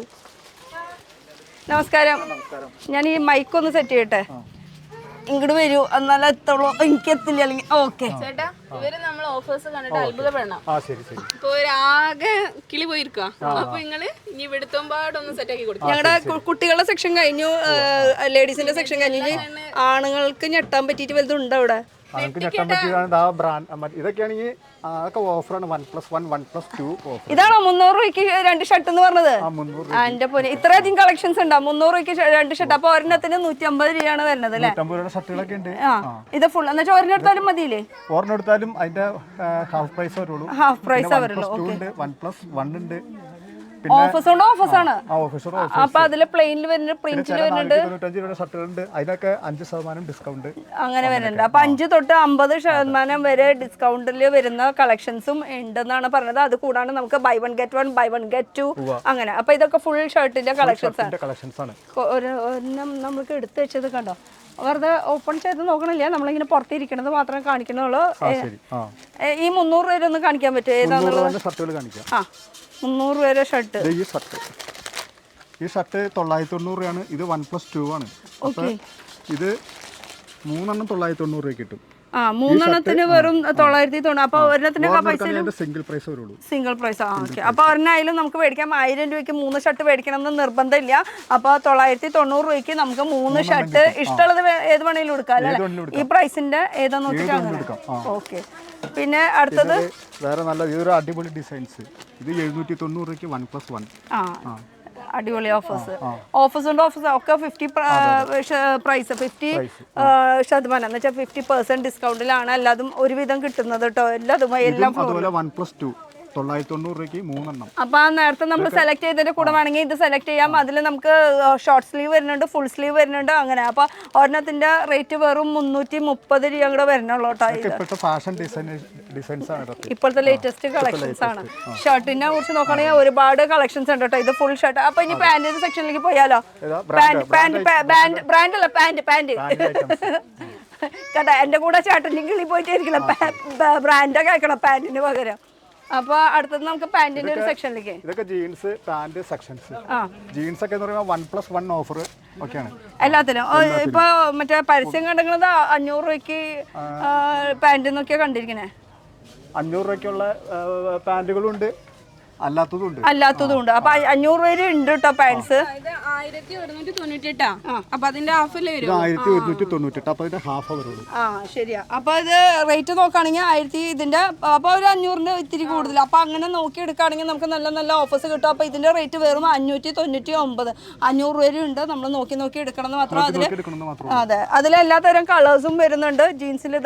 നമസ്കാരം. ഞാൻ ഈ മൈക്കൊന്ന് സെറ്റ് ചെയ്യട്ടെ. ഇങ്ങോട്ട് വരൂ, എന്നാലും എത്തുള്ളൂ. എനിക്ക് എത്തില്ല അല്ലെങ്കിൽ ഓക്കെ. ചേട്ടാ, ഇവര് നമ്മൾ ഓഫേഴ്സ് കണ്ടിട്ട് അത്ഭുതപ്പെടണം. ഇപ്പൊ ആകെ കിളി പോയിരിക്കുക. അപ്പൊ നിങ്ങള് ഇനി ഇവിടുത്തോമ്പാടൊന്ന് സെറ്റ് ആക്കി കൊടുക്കും. ഞങ്ങളുടെ കുട്ടികളുടെ സെക്ഷൻ കഴിഞ്ഞു, ലേഡീസിന്റെ സെക്ഷൻ കഴിഞ്ഞു. ആണുങ്ങൾക്ക് ഞെട്ടാൻ പറ്റിയിട്ട് വലുതുണ്ട് അവിടെ. ഇതൊക്കെയാണെങ്കിൽ അതൊക്കെ ഓഫറാണ്. 1+1 1+2 ഓഫർ. ഇതാണോ 300 രൂപയ്ക്ക് 2 ഷർട്ട് എന്ന് പറഞ്ഞത്? എന്റെ പോലെ ഇത്രയധികം കളക്ഷൻസ് ഉണ്ടാവും. 300 രൂപയ്ക്ക് 2 ഷർട്ട്. അപ്പൊ ഒരെണ്ണത്തിന് 150 രൂപയാണ് വരുന്നത് അല്ലേ? 150 ഷർട്ടുകളൊക്കെ ഉണ്ട്. ഇത് ഫുൾ എന്ന് വെച്ചാൽ ഒരെണ്ണെടുത്താലും മതിയില്ലേ? ഒരെണ്ണെടുത്താലും അതിന്റെ ഹാഫ് പ്രൈസ് വരുള്ളൂ. ഹാഫ് പ്രൈസ് വരുള്ളൂ. 1+1 ഉണ്ട്. ഓഫേഴ്സ് ഉണ്ട്. ഓഫേഴ്സ് ആണ്. അപ്പൊ അതില് പ്ലെയിനിൽ വരുന്നുണ്ട്, പ്രിന്റിൽ വരുന്നുണ്ട്. ഷർട്ടുകളുണ്ട്, അതിനൊക്കെ 5% ഡിസ്കൗണ്ട് അങ്ങനെ വരുന്നുണ്ട്. അപ്പൊ 5 തൊട്ട് 50% വരെ ഡിസ്കൗണ്ടിൽ വരുന്ന കളക്ഷൻസും ഉണ്ടെന്നാണ് പറഞ്ഞത്. അത് കൂടാണ്ട് നമുക്ക് buy 1 get 1 buy 1 get 2 അങ്ങനെ. അപ്പൊ ഇതൊക്കെ ഫുൾ ഷർട്ടിന്റെ കളക്ഷൻസ് ആണ്. നമുക്ക് എടുത്തു വെച്ചത് കണ്ടോ, വെറുതെ ഓപ്പൺ ചെയ്ത് നോക്കണില്ല, നമ്മളിങ്ങനെ പുറത്തിരിക്കണത് മാത്രമേ കാണിക്കണുള്ളൂ. ഈ 300 രൂപ ഒന്ന് കാണിക്കാൻ പറ്റുമോ ഏതാണെന്നുള്ളത്? 300 രൂപ ഷർട്ട്. ഈ ഷർട്ട് 990 രൂപയാണ്. ഇത് 1+2 ആണ്. അപ്പൊ ഇത് 3 990 രൂപ കിട്ടും. 3 വെറും 990. അപ്പൊ ഒരെണ്ണത്തിന്റെ സിംഗിൾ പ്രൈസ് വരുള്ളൂ. Single price. ഓക്കെ. അപ്പൊ ഒരെണ്ണായാലും നമുക്ക് മേടിക്കാം. 1000 രൂപയ്ക്ക് 3 ഷർട്ട് മേടിക്കണം എന്ന് നിർബന്ധമില്ല. അപ്പൊ 990 രൂപയ്ക്ക് നമുക്ക് 3 ഷർട്ട് ഇഷ്ടമുള്ളത് ഏത് വേണേലും എടുക്കാം അല്ലേ? ഈ പ്രൈസിന്റെ ഏതാ നോക്കിയിട്ട്. ഓക്കെ. പിന്നെ അടുത്തത് വേറെ നല്ല ഇതൊരു അടിപൊളി ഡിസൈൻസ്. ഇത് 790 രൂപയ്ക്ക് 1+1. അടിപൊളി ഓഫേഴ്സ്. ഓഫേഴ്സ് ഉണ്ട്. ഓഫേഴ്സ് ഒക്കെ 50 പ്രൈസ് 50% എന്ന് വെച്ചാൽ 50% ഡിസ്കൗണ്ടിലാണ് എല്ലാതും ഒരുവിധം കിട്ടുന്നത് കേട്ടോ. എല്ലാതും എല്ലാം 1+2 990 രൂപയ്ക്ക് 3 എണ്ണം. അപ്പൊ നേരത്തെ നമ്മൾ സെലക്ട് ചെയ്തതിന്റെ കൂടെ വേണമെങ്കിൽ ഇത് സെലക്ട് ചെയ്യാം. അതിൽ നമുക്ക് ഷോർട്ട് സ്ലീവ് വരുന്നുണ്ട്, ഫുൾ സ്ലീവ് വരുന്നുണ്ട്, അങ്ങനെ. അപ്പൊ ഒരെണ്ണത്തിന്റെ റേറ്റ് വെറും 330 രൂപ കൂടെ വരുന്നുള്ളൂ കേട്ടോ. ഇപ്പോഴത്തെ ലേറ്റസ്റ്റ് കളക്ഷൻസ് ആണ്. ഷർട്ടിനെ കുറിച്ച് നോക്കുകയാണെങ്കിൽ ഒരുപാട് കളക്ഷൻസ് ഉണ്ട് കേട്ടോ. ഇത് ഫുൾ ഷർട്ട്. അപ്പൊ ഇനി പാന്റിന്റെ സെക്ഷനിലേക്ക് പോയാലോ? ബ്രാൻഡ് അല്ല, പാന്റ് കേട്ടോ. എന്റെ കൂടെ ചേട്ടൻ്റെ കിളി പോയിട്ട് ഇരിക്കണം. ബ്രാൻഡൊക്കെ ആക്കണം പാന്റിന് പകരം. അപ്പൊ അടുത്തത് നമുക്ക് പാന്റിന്റെ ഒരു സെക്ഷനിലേക്ക്. ഇതൊക്കെ ജീൻസ് പാന്റ് സെക്ഷൻസ്. ജീൻസ് ഒക്കെ 1+1 ഓഫർ ഒക്കെയാണ് എല്ലാത്തിനും. ഇപ്പൊ മറ്റേ പരസ്യം കണ്ടെങ്കിൽ 500 രൂപയ്ക്ക് പാന്റ് നോക്കിയാ കണ്ടിരിക്കണേ. 500 രൂപയ്ക്കുള്ള പാന്റുകളും ഉണ്ട്, അല്ലാത്തതുണ്ട്. അപ്പൊ 500 രൂപ ഉണ്ട് കേട്ടോ പാൻസ്. 1198. അപ്പൊ അതിന്റെ ഹാഫല്ലേ വരും. 1198. അപ്പൊ അതിന്റെ ഹാഫ് വരുള്ളൂ. ശരിയാ. അപ്പൊ ഇത് റേറ്റ് നോക്കുകയാണെങ്കിൽ 1000 ഇതിന്റെ. അപ്പൊ ഒരു 500-ന് ഇത്തിരി കൂടുതൽ. അപ്പൊ അങ്ങനെ നോക്കി എടുക്കുകയാണെങ്കിൽ നമുക്ക് നല്ല നല്ല ഓഫേഴ്സ് കിട്ടും. അപ്പൊ ഇതിന്റെ റേറ്റ് വെറും 599. 500 രൂപ ഉണ്ട്. നമ്മൾ നോക്കി എടുക്കണം മാത്രം. അതെ, അതിലെല്ലാ തരം കളേഴ്സും വരുന്നുണ്ട്. ജീൻസിൽ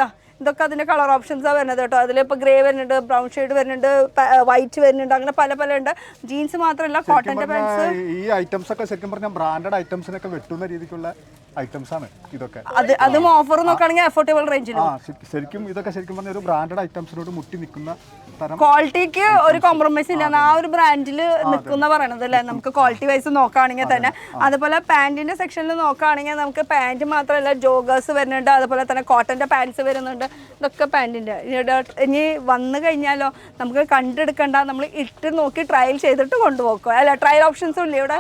ഇതൊക്കെ അതിന്റെ കളർ ഓപ്ഷൻസാണ് വരുന്നത് കേട്ടോ. അതിലിപ്പോൾ ഗ്രേ വരുന്നുണ്ട്, ബ്രൗൺ ഷെയ്ഡ് വരുന്നുണ്ട്, വൈറ്റ് വരുന്നുണ്ട്, അങ്ങനെ പല ഉണ്ട്. ജീൻസ് മാത്രമല്ല, കോട്ടന്റെ പാൻസ്. ഈ ഐറ്റംസ് ഒക്കെ ശരിക്കും പറഞ്ഞാൽ ബ്രാൻഡഡ് ഐറ്റംസിനൊക്കെ വെട്ടുന്ന രീതിക്കുള്ള ഐറ്റംസ് ആണ് ഇതൊക്കെ. അതും ഓഫർ നോക്കുകയാണെങ്കിൽ അഫോർഡബിൾ റേഞ്ചിൽ. ശരിക്കും ഇതൊക്കെ ശരിക്കും പറഞ്ഞ ഒരു ബ്രാൻഡഡ് ഐറ്റംസിനോട് മുട്ടി നിൽക്കുന്ന തരം. ക്വാളിറ്റിക്ക് ഒരു കോംപ്രമൈസ് ഇല്ല. ആ ഒരു ബ്രാൻഡിൽ നിൽക്കുന്ന പറയണത് അല്ലേ. നമുക്ക് ക്വാളിറ്റി വൈസ് നോക്കുകയാണെങ്കിൽ തന്നെ. അതുപോലെ പാന്റിന്റെ സെക്ഷനിൽ നോക്കുകയാണെങ്കിൽ നമുക്ക് പാന്റ് മാത്രമല്ല, ജോഗേഴ്സ് വരുന്നുണ്ട്, അതുപോലെ തന്നെ കോട്ടന്റെ പാൻസ് വരുന്നുണ്ട്. ഇതൊക്കെ പാന്റിന്റെ. ഇനി വന്നു കഴിഞ്ഞാലോ നമുക്ക് കണ്ടെടുക്കണ്ട, നമ്മൾ ഇട്ട് നോക്കി ട്രയൽ ചെയ്തിട്ട് കൊണ്ടുപോക്കുക അല്ല. ട്രയൽ ഓപ്ഷൻസും ഇല്ല ഇവിടെ.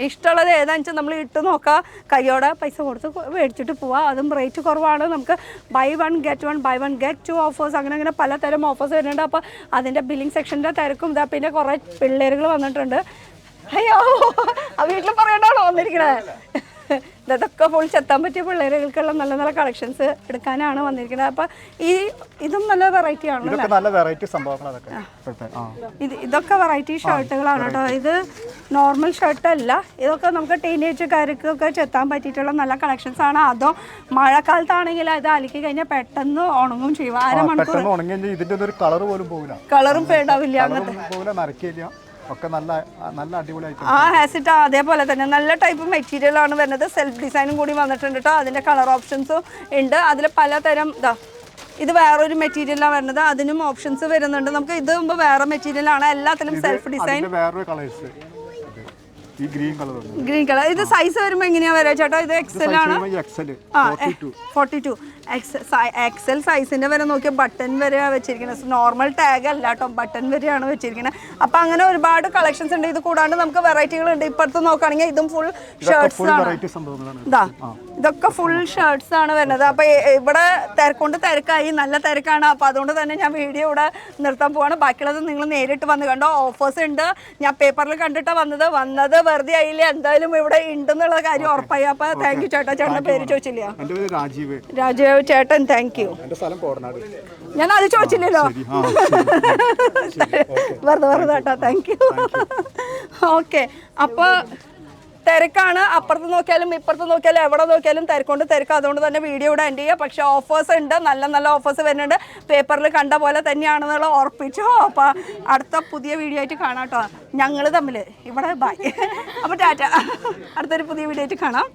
ഇഷ്ടമുള്ളത് ഏതാണെന്ന് വെച്ചാൽ നമ്മൾ ഇട്ട് നോക്കുക, കയ്യോടെ പൈസ കൊടുത്ത് മേടിച്ചിട്ട് പോവാം. അതും റേറ്റ് കുറവാണ്. നമുക്ക് buy 1 get 1 buy 1 get 2 offers, അങ്ങനെ പലതരം ഓഫേഴ്സ് വരുന്നുണ്ട്. അപ്പോൾ അതിൻ്റെ ബില്ലിംഗ് സെക്ഷൻ്റെ തിരക്കും ഇതാ. പിന്നെ കുറേ പിള്ളേരുകൾ വന്നിട്ടുണ്ട്. അയ്യോ, ആ വീട്ടിൽ പറയണ്ടാണോ വന്നിരിക്കണേ? ഇതൊക്കെ ഫുൾ ചെത്താൻ പറ്റിയ പിള്ളേരുകൾക്കുള്ള നല്ല നല്ല കളക്ഷൻസ് എടുക്കാനാണ് വന്നിരിക്കുന്നത്. അപ്പോൾ ഇതും നല്ല വെറൈറ്റി ആണല്ലോ. ഇതൊക്കെ നല്ല വെറൈറ്റി സംഭവങ്ങൾ അതൊക്കെ ഇപ്പോഴത്തെ. ഇതൊക്കെ വെറൈറ്റി ഷർട്ടുകളാണ് കേട്ടോ. ഇത് നോർമൽ ഷർട്ട് അല്ല, ഇതൊക്കെ നമുക്ക് ടീനേജുകാർക്കൊക്കെ ചെത്താൻ പറ്റിയിട്ടുള്ള നല്ല കളക്ഷൻസ് ആണ്. അതോ മഴക്കാലത്താണെങ്കിൽ അത് അലക്കി കഴിഞ്ഞാൽ പെട്ടെന്ന് ഉണങ്ങും ചെയ്യും. അരമണിക്കൂർ ഉണങ്ങി ഇതിന്റെ ഒരു കളർ പോലും പോകില്ല, കളറും ഫേഡാവില്ല, അങ്ങനത്തെ പോകില്ല, നരക്കില്ല, ഒക്കെ നല്ല നല്ല അടിപൊളിയായിട്ട്. ആ ഹാസിറ്റ് അതേപോലെ തന്നെ നല്ല ടൈപ്പ് മെറ്റീരിയൽ ആണ് വരുന്നത്. സെൽഫ് ഡിസൈനും കൂടി വന്നിട്ടുണ്ട് കേട്ടോ. അതിന്റെ കളർ ഓപ്ഷൻസും ഉണ്ട്. അതിൽ പലതരം ഇത് വേറൊരു മെറ്റീരിയലാണ് വരുന്നത്, അതിനും ഓപ്ഷൻസ് വരുന്നുണ്ട്. നമുക്ക് ഇത് മുമ്പ് വേറെ മെറ്റീരിയൽ ആണ്, എല്ലാത്തിലും സെൽഫ് ഡിസൈൻ. വേറൊരു കളേഴ്സ് ഈ ഗ്രീൻ കളർ, ഗ്രീൻ കളർ. ഇത് സൈസ് വരുമ്പോ എങ്ങനെയാ വരാ ചേട്ടാ? ഇത് എക്സൽ ആണ്. 42 എക്സൽ സൈസിന്റെ വരെ നോക്കിയാൽ ബട്ടൺ വരെ വെച്ചിരിക്കുന്നത്. നോർമൽ ടാഗ് അല്ല കേട്ടോ, ബട്ടൺ വരെയാണ് വെച്ചിരിക്കുന്നത്. അപ്പൊ അങ്ങനെ ഒരുപാട് കളക്ഷൻസ് ഉണ്ട്. ഇത് കൂടാണ്ട് നമുക്ക് വെറൈറ്റികൾ ഉണ്ട്. ഇപ്പുറത്ത് നോക്കുകയാണെങ്കിൽ ഇതും ഫുൾ ഷർട്ട്സ് ആണ്. ഇതൊക്കെ ഫുൾ ഷർട്ട്സ് ആണ് വരുന്നത്. അപ്പൊ ഇവിടെ തിരക്കൊണ്ട് തിരക്കായി, നല്ല തിരക്കാണ്. അപ്പൊ അതുകൊണ്ട് തന്നെ ഞാൻ വീഡിയോ ഇവിടെ നിർത്താൻ പോവാണ്. ബാക്കിയുള്ളത് നിങ്ങൾ നേരിട്ട് വന്ന് കണ്ടോ. ഓഫേഴ്സ് ഉണ്ട്. ഞാൻ പേപ്പറിൽ കണ്ടിട്ടാണ് വന്നത് വെറുതെ ആയില്ല. എന്തായാലും ഇവിടെ ഉണ്ടെന്നുള്ള കാര്യം ഉറപ്പായി. അപ്പൊ താങ്ക് യു ചേട്ടാ. ചേട്ടൻ്റെ പേര് ചോദിച്ചില്ല? രാജീവ് ചേട്ടൻ, താങ്ക് യു. ഞാൻ അത് ചോദിച്ചില്ലല്ലോ, വെറുതെ കേട്ടോ. Thank you. ഓക്കെ, അപ്പോൾ തിരക്കാണ്. അപ്പുറത്ത് നോക്കിയാലും ഇപ്പുറത്ത് നോക്കിയാലും എവിടെ നോക്കിയാലും തിരക്കൊണ്ട് തിരക്ക്. അതുകൊണ്ട് തന്നെ വീഡിയോ ഇവിടെ എൻഡ് ചെയ്യുക. പക്ഷേ ഓഫേഴ്സ് ഉണ്ട്, നല്ല നല്ല ഓഫേഴ്സ് വരുന്നുണ്ട്. പേപ്പറിൽ കണ്ട പോലെ തന്നെയാണെന്നുള്ള ഉറപ്പിച്ചോ. അപ്പോൾ അടുത്ത പുതിയ വീഡിയോ ആയിട്ട് കാണാം കേട്ടോ. ഞങ്ങൾ തമ്മിൽ ഇവിടെ ബൈ. അപ്പോൾ ടാറ്റ. അടുത്തൊരു പുതിയ വീഡിയോ ആയിട്ട് കാണാം.